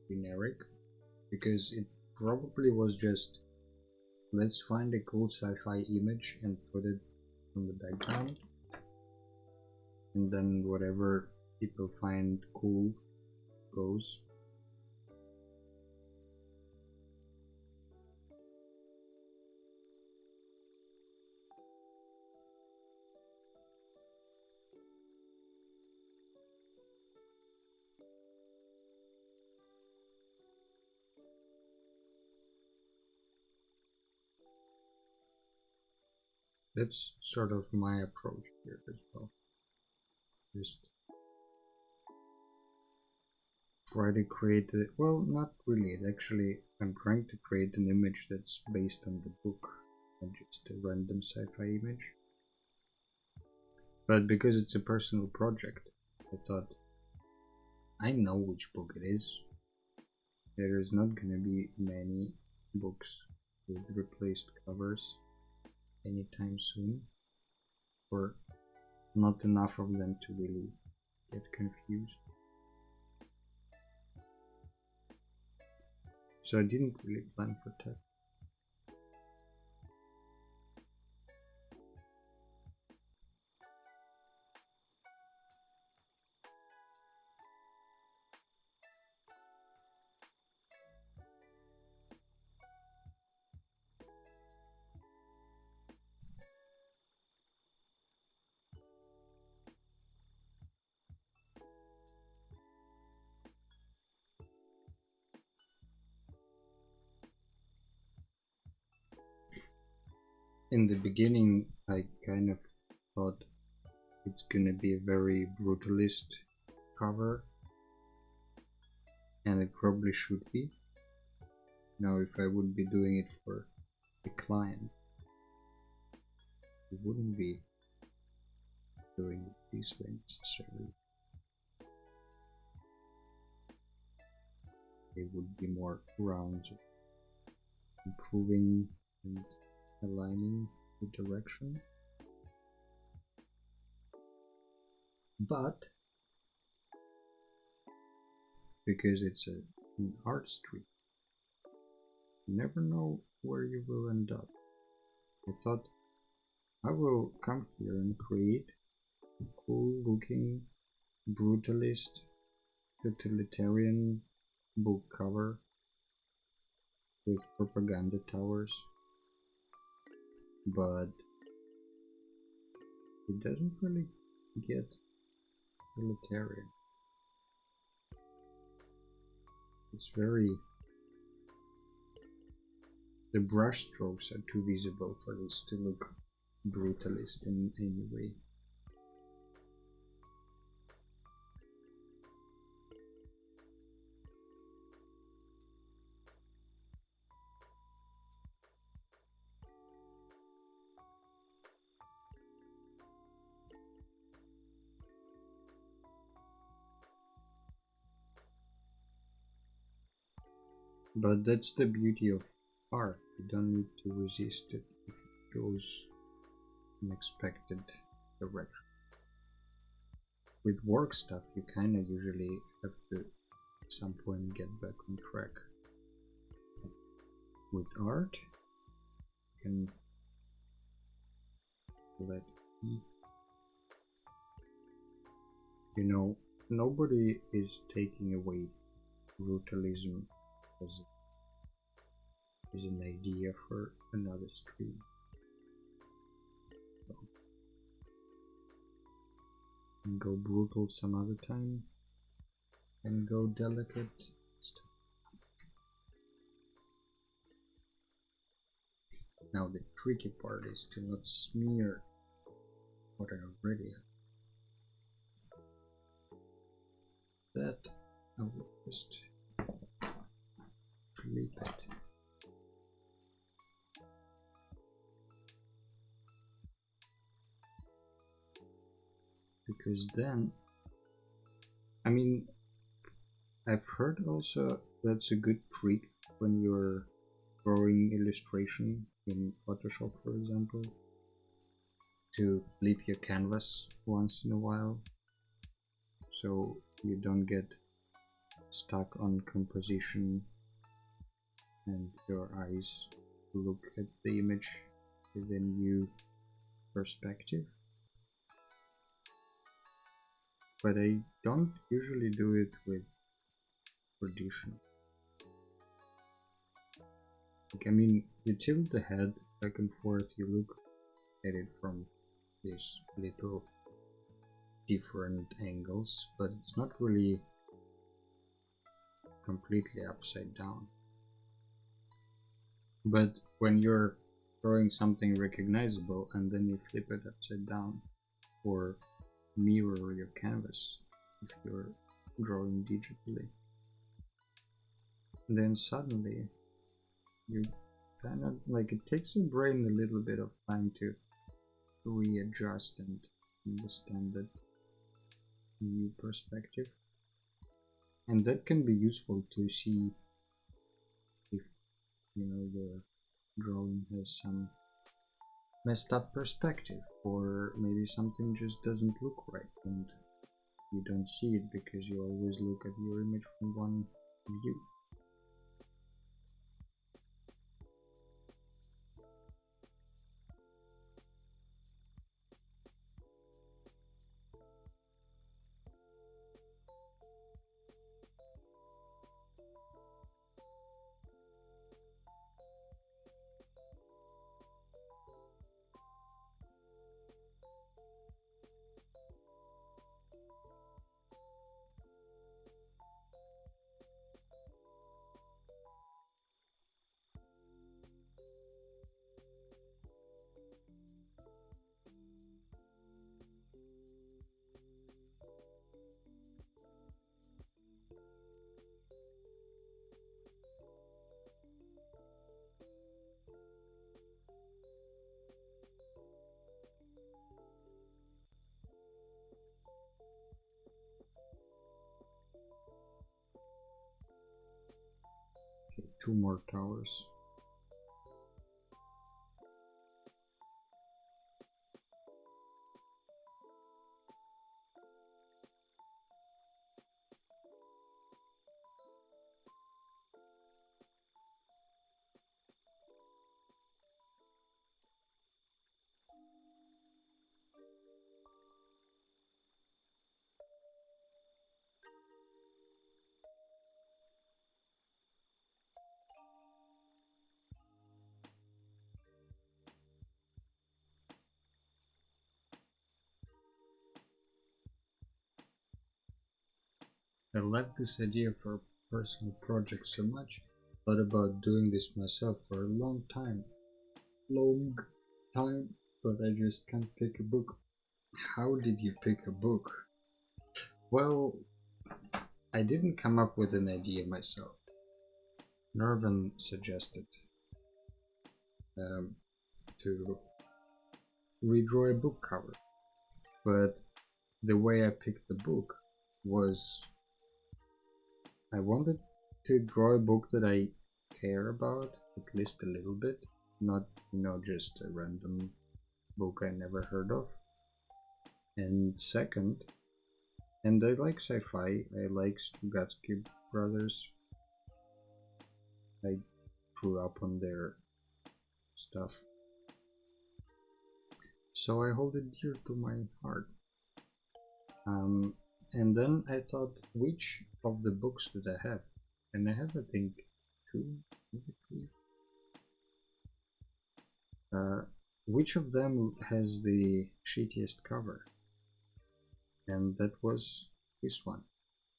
generic, because it probably was just, let's find a cool sci-fi image and put it on the background, and then whatever people find cool goes. That's sort of my approach here as well. Just try to create a, well, not really, actually I'm trying to create an image that's based on the book, not just a random sci-fi image. But because it's a personal project, I thought, I know which book it is. There is not gonna be many books with replaced covers anytime soon, or not enough of them to really get confused. So I didn't really plan for that. In the beginning, I kind of thought it's gonna be a very brutalist cover, and it probably should be. Now, if I would be doing it for a client, I wouldn't be doing it this way necessarily. It would be more rounds of improving and aligning the direction. But because it's an art street, you never know where you will end up. I thought I will come here and create a cool looking brutalist totalitarian book cover with propaganda towers but it doesn't really get utilitarian. It's very... the brush strokes are too visible for this to look brutalist in any way. But that's the beauty of art. You don't need to resist it if it goes unexpected direction. With work stuff, you kind of usually have to at some point get back on track. With art, you can let be. You know, nobody is taking away brutalism as an idea for another stream. So, and go brutal some other time, and go delicate stuff. Now the tricky part is to not smear what I already have. That I will just flip it. Because then, I mean, I've heard also that's a good trick when you're drawing illustration in Photoshop, for example, to flip your canvas once in a while, so you don't get stuck on composition and your eyes look at the image with a new perspective. But I don't usually do it with traditional. Like, I mean, you tilt the head back and forth, you look at it from these little different angles, but it's not really completely upside down. But when you're drawing something recognizable and then you flip it upside down, or mirror your canvas if you're drawing digitally, then suddenly you kind of like, it takes your brain a little bit of time to readjust and understand that new perspective, and that can be useful to see if, you know, your drawing has some messed up perspective, or maybe something just doesn't look right and you don't see it because you always look at your image from one view. Okay, 2 more towers. I love this idea for a personal project so much. Thought about doing this myself for a long time, but I just can't pick a book. How did you pick a book? Well, I didn't come up with an idea myself. Norman suggested um, to redraw a book cover, but the way I picked the book was I wanted to draw a book that I care about at least a little bit, not just a random book I never heard of. And second, and I like sci-fi, I like Strugatsky brothers. I grew up on their stuff, so I hold it dear to my heart. And then I thought, which of the books did I have? And I have, I think, two, maybe three. Which of them has the shittiest cover? And that was this one.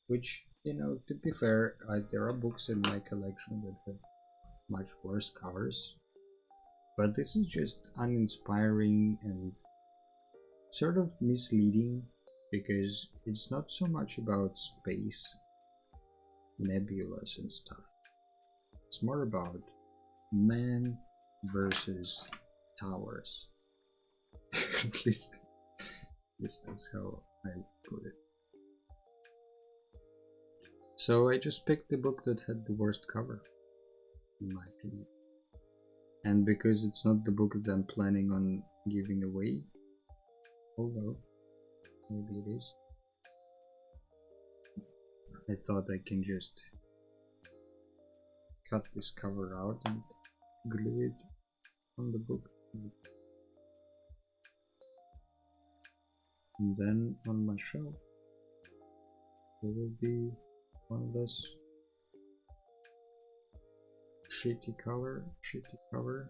Which, to be fair, there are books in my collection that have much worse covers. But this is just uninspiring and sort of misleading because it's not so much about space, nebulas and stuff. It's more about man versus towers. at least that's how I put it. So I just picked the book that had the worst cover, in my opinion. And because it's not the book that I'm planning on giving away, although maybe it is, I thought I can just cut this cover out and glue it on the book. And then on my shelf there will be one less shitty cover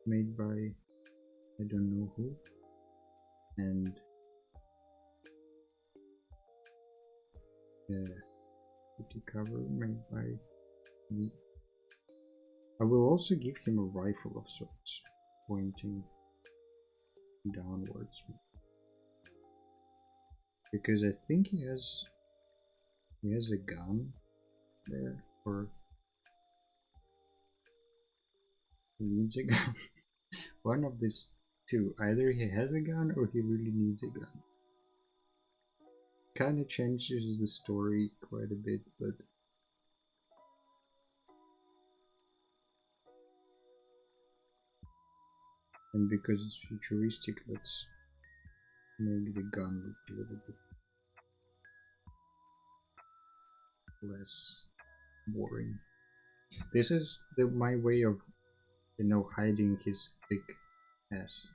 made by I don't know who, and shitty cover made by me. I will also give him a rifle of sorts pointing downwards because I think he has a gun there, or he needs a gun. One of these two, either he has a gun or he really needs a gun. Kinda changes the story quite a bit, but and because it's futuristic, let's make the gun look a little bit less boring. This is my way of hiding his thick ass.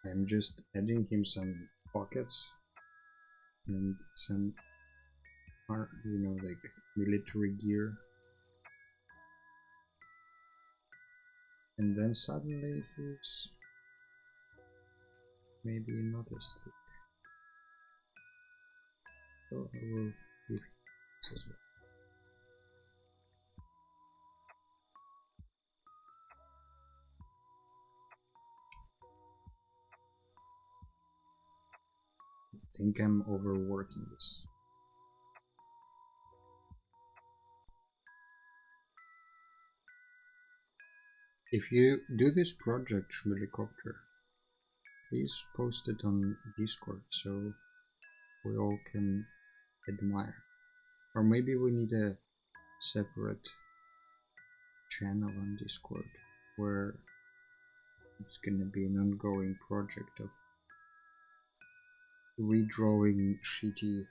I'm just adding him some pockets and some like military gear, and then suddenly he's maybe not as thick. So I will give this as well. I think I'm overworking this. If you do this project, Schmilicopter, please post it on Discord so we all can admire. Or maybe we need a separate channel on Discord where it's gonna be an ongoing project of redrawing shitty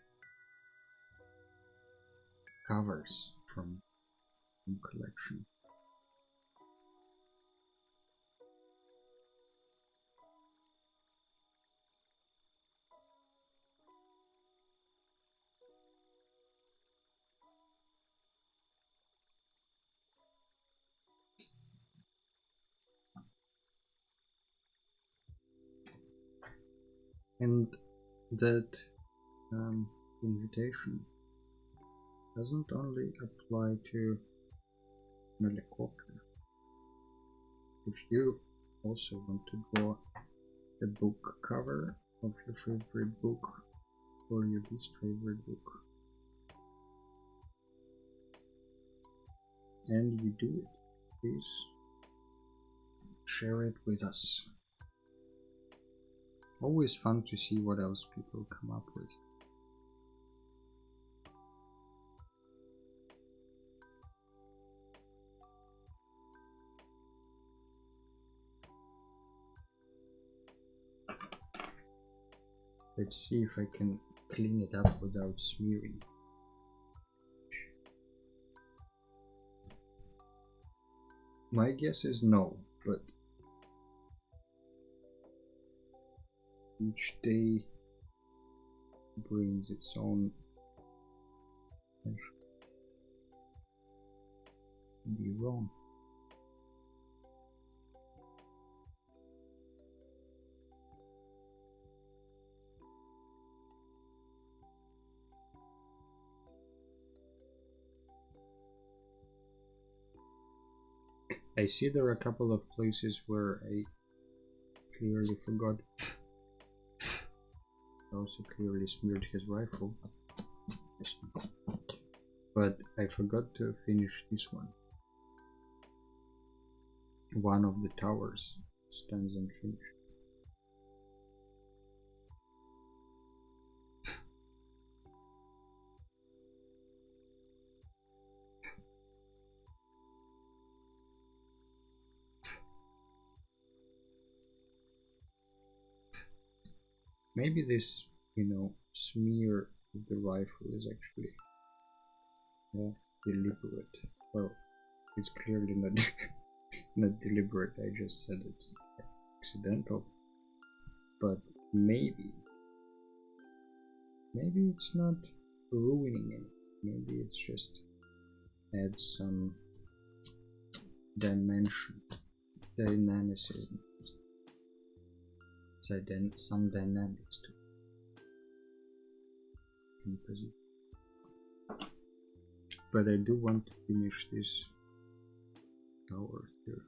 covers from collection. And that invitation doesn't only apply to an helicopter. If you also want to draw the book cover of your favorite book or your least favorite book, and you do it, please share it with us. Always fun to see what else people come up with. Let's see if I can clean it up without smearing. My guess is no, but each day brings its own potential to be wrong. I see there are a couple of places where I clearly forgot. I also clearly smeared his rifle. But I forgot to finish this one. One of the towers stands unfinished. Maybe this, smear of the rifle is actually deliberate. Well, it's clearly not not deliberate. I just said it's accidental. But maybe it's not ruining it. Maybe it's just adds some dimension, dynamicism. Some dynamics to composition. But I do want to finish this tower here.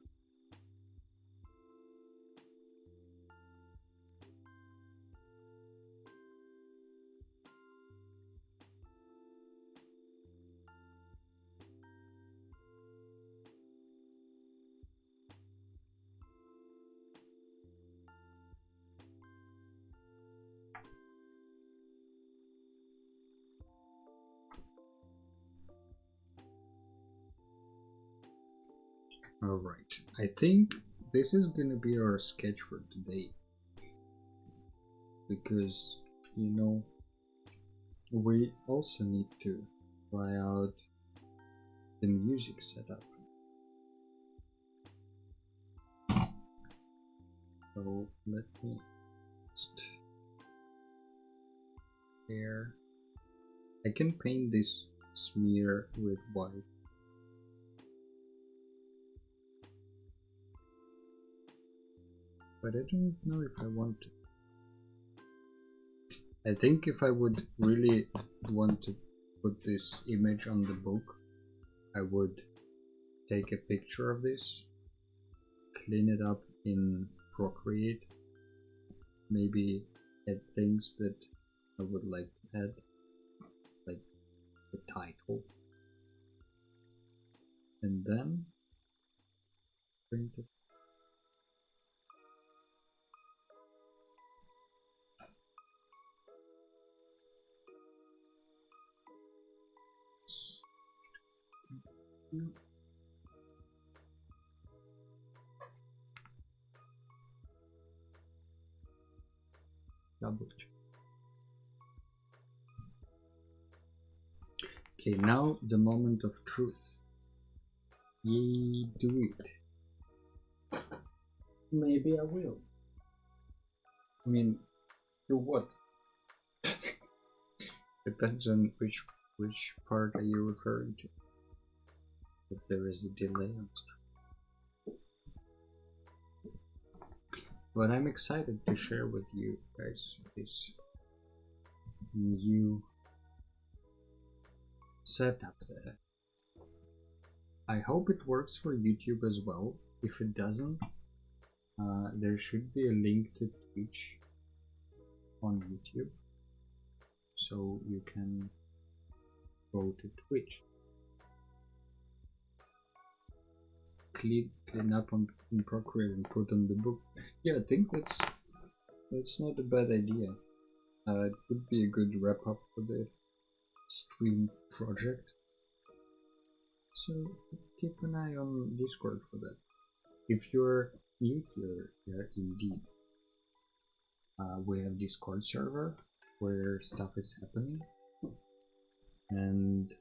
Alright, I think this is gonna be our sketch for today, because we also need to try out the music setup. So let me just here. I can paint this smear with white. But I don't know if I want to. I think if I would really want to put this image on the book, I would take a picture of this, clean it up in Procreate, maybe add things that I would like to add, like the title, and then print it. Double check. Okay, now the moment of truth. Ye do it. Maybe I will. I mean, do what? Depends on which part are you referring to. If there is a delay on stream. But I'm excited to share with you guys this new setup there. I hope it works for YouTube as well. If it doesn't, there should be a link to Twitch on YouTube, so you can go to Twitch. Clean up on in Procreate and put on the book. Yeah, I think that's not a bad idea. It could be a good wrap up for the stream project. So keep an eye on Discord for that. If you're new here, indeed, we have Discord server where stuff is happening, and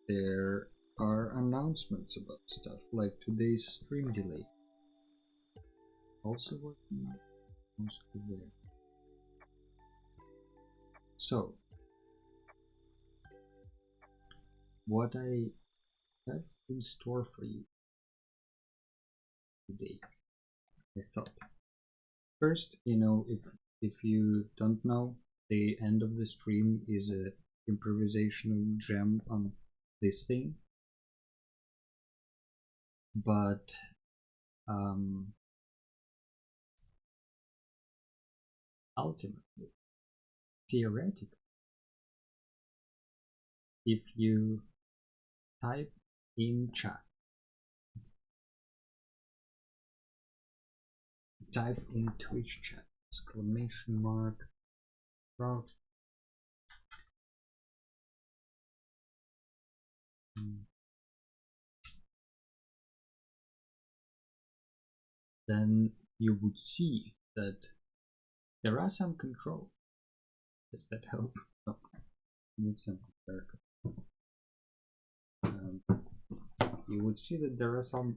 there are announcements about stuff like today's stream delay. Also working mostly there. So what I have in store for you today, I thought. First, if you don't know, the end of the stream is a improvisational jam on this thing, but ultimately, theoretically, if you type in chat, type in Twitch chat, exclamation mark, crowd, then you would see that there are some controls. Does that help? Oh, need some character. You would see that there are some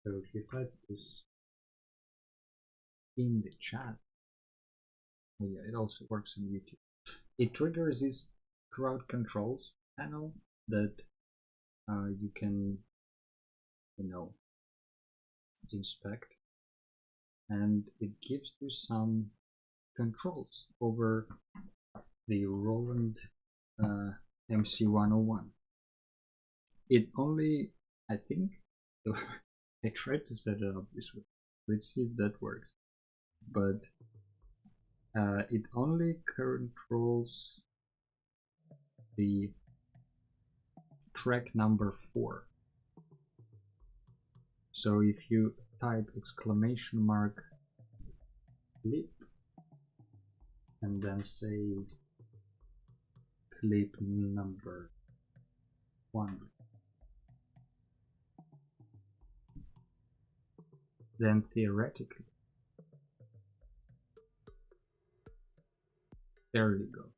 so if you type this in the chat, oh yeah, it also works on YouTube. It triggers this crowd controls panel that you can, inspect, and it gives you some controls over the Roland MC101. It only, I think, I tried to set it up this way. Let's see if that works. But it only controls the track number 4. So if you type exclamation mark clip and then say clip number 1, then theoretically, there you go.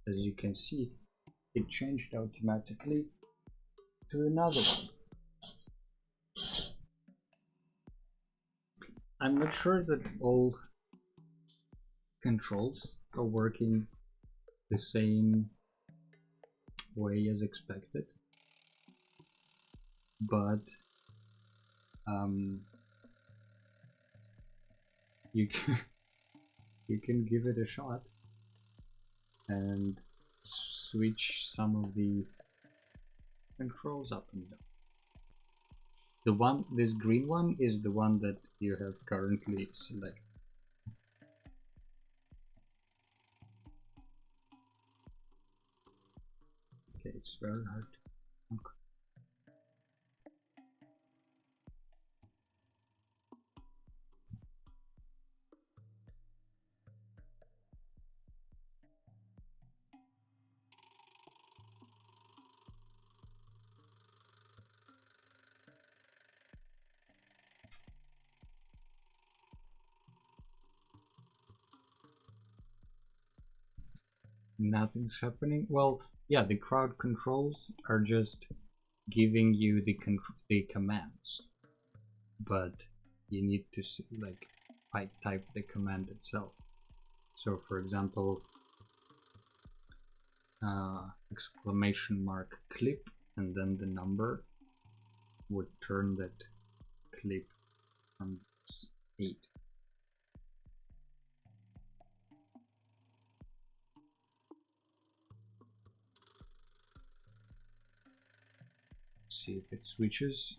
As you can see, it changed automatically to another one. I'm not sure that all controls are working the same way as expected, but you can give it a shot and switch some of the controls up and down. This green one is the one that you have currently selected. Okay, it's very hard to nothing's happening. Well, yeah, the crowd controls are just giving you the commands, but you need to type the command itself. So for example, exclamation mark clip and then the number would turn that clip from 8. See if it switches.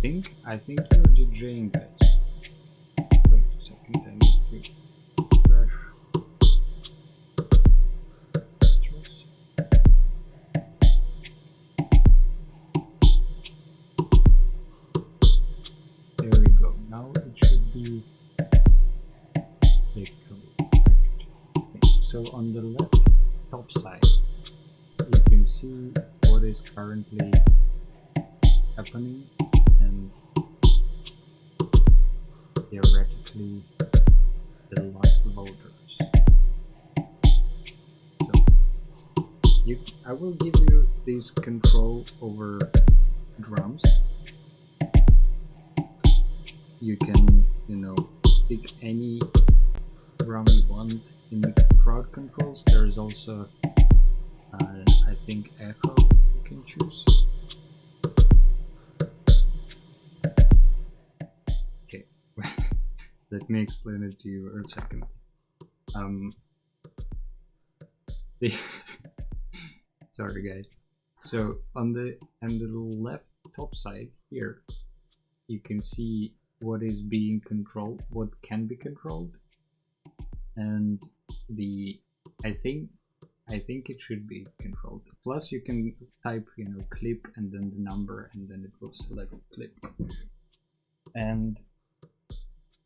Okay, I think you're DJing that. Wait a second, I need to refresh. There we go. Now it should be correct. Okay, so on the left top side, you can see what is currently happening and theoretically the last voters. So I will give you this control over drums. You can, pick any drum you want in the crowd controls. There is also, I think, echo you can choose. Okay, let me explain it to you for a second. Sorry guys. So on the left top side here, you can see what is being controlled, what can be controlled, and I think it should be controlled. Plus you can type clip and then the number, and then it will select clip. And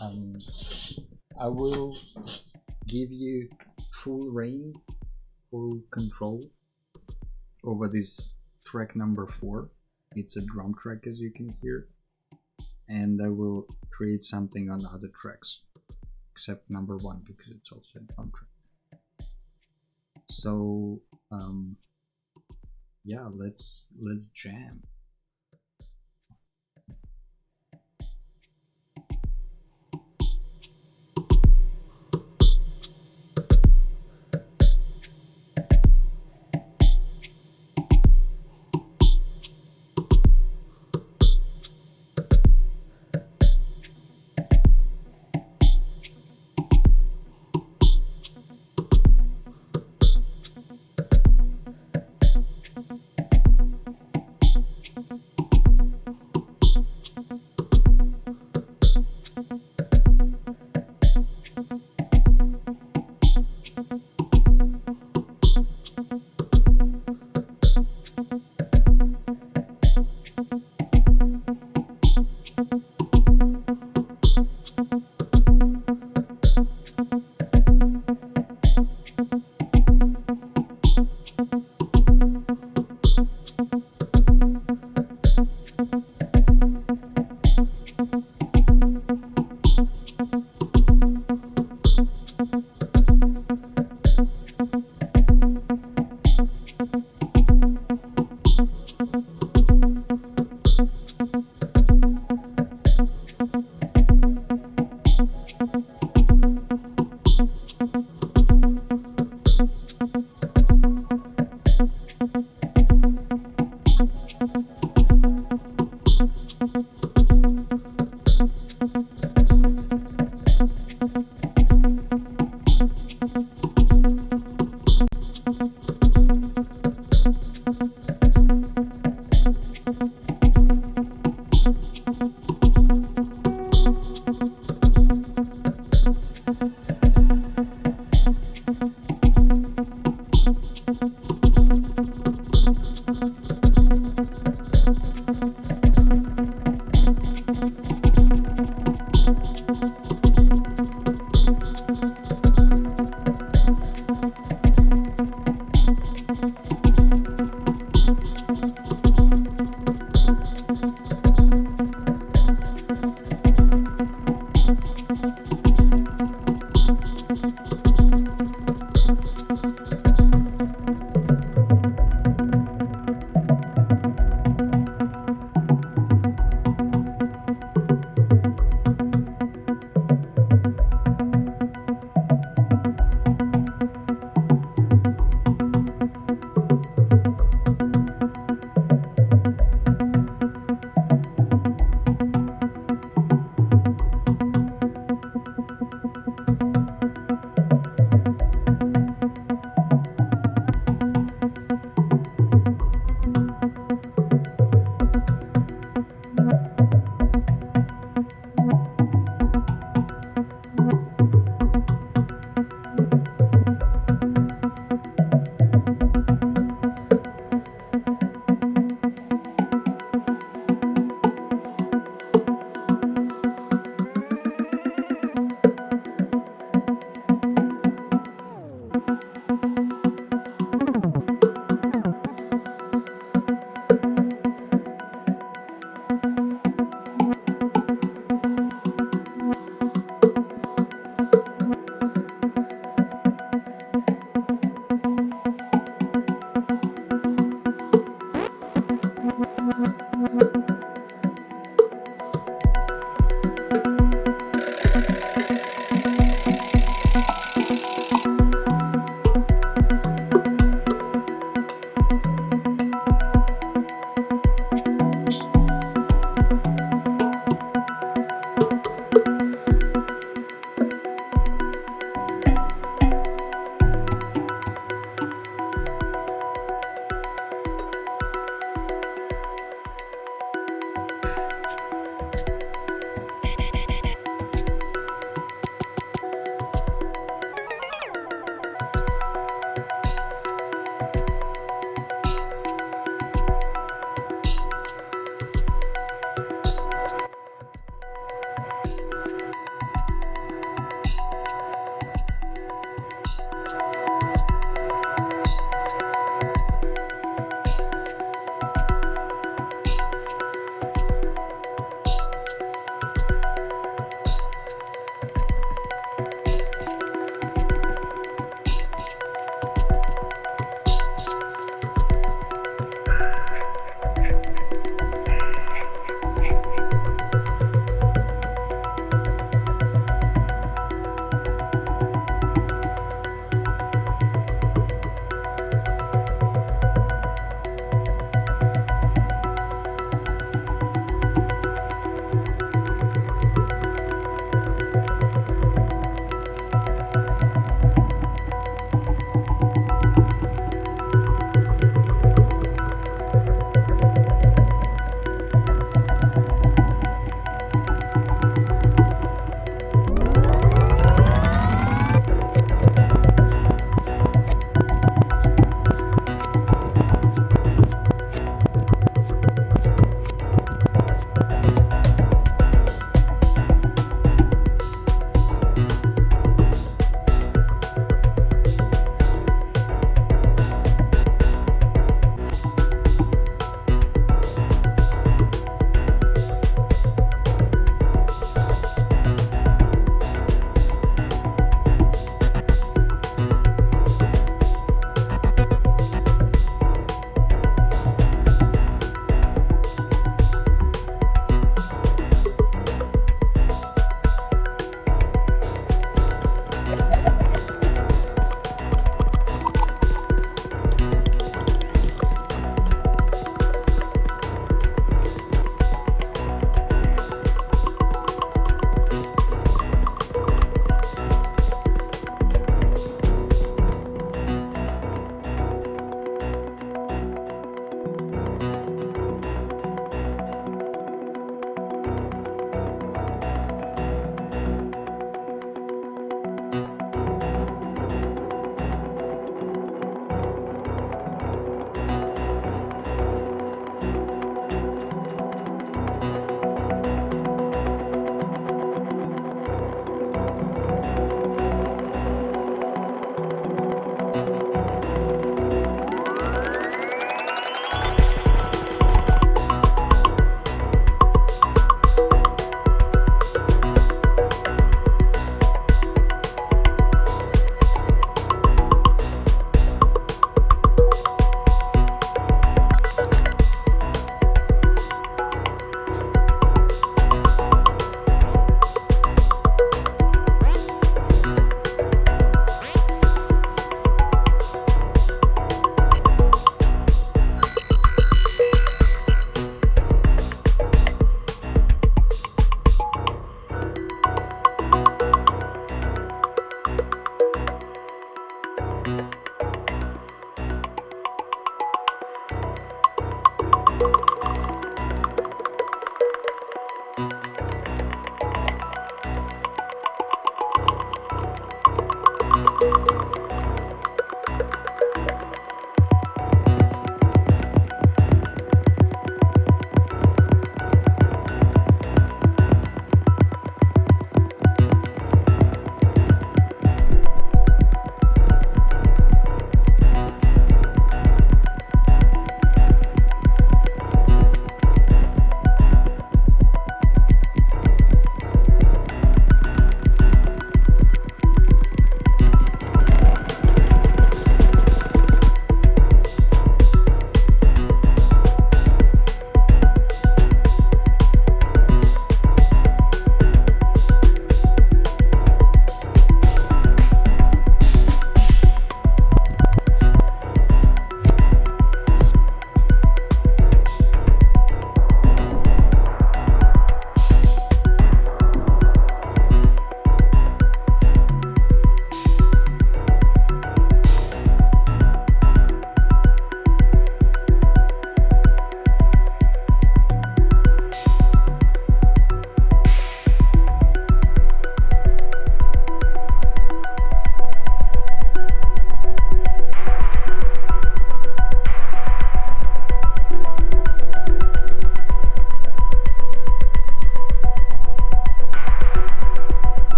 I will give you full reign, full control over this track number 4. It's a drum track, as you can hear, and I will create something on other tracks except number 1 because it's also a drum track. So yeah, let's jam.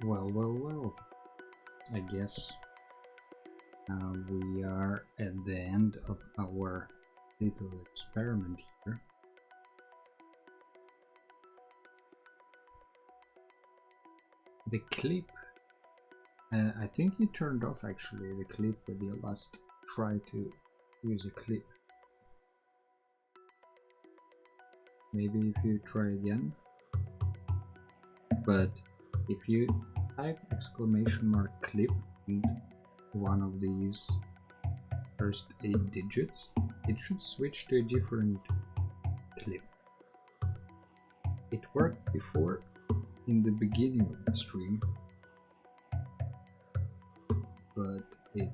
Well, I guess we are at the end of our little experiment here. The clip, I think you turned off actually the clip with your last try to use a clip. Maybe if you try again, but if you type !clip and one of these first 8 digits, it should switch to a different clip. It worked before in the beginning of the stream, but it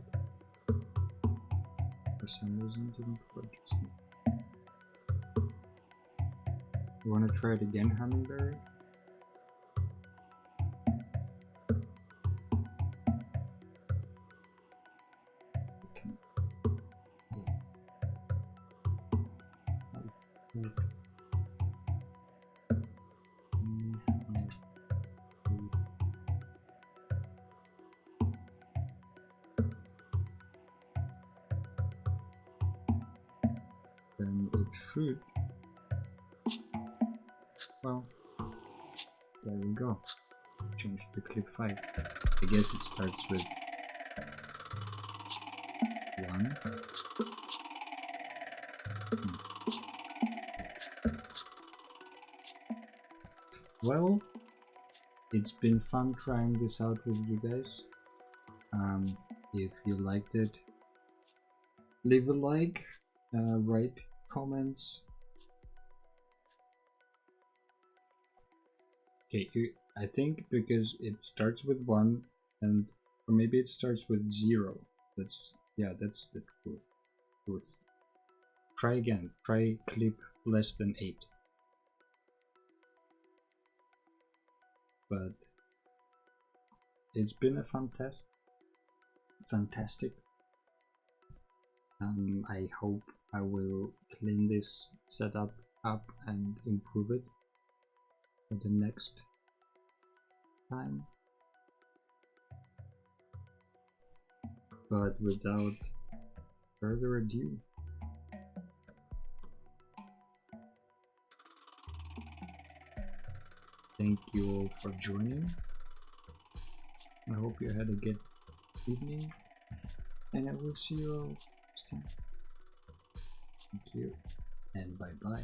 for some reason didn't work just now. You want to try it again, Hummingberry? Then it should. Well, there we go. Change to clip 5. I guess it starts with 1. Well, it's been fun trying this out with you guys. If you liked it, leave a like, write comments. Okay, I think because it starts with 1 and or maybe it starts with 0. That's the truth. Try again. Try clip less than 8. But it's been a fun test. Fantastic. I hope I will clean this setup up and improve it for the next time. But without further ado, thank you all for joining. I hope you had a good evening, and I will see you all next time. Thank you, and bye bye.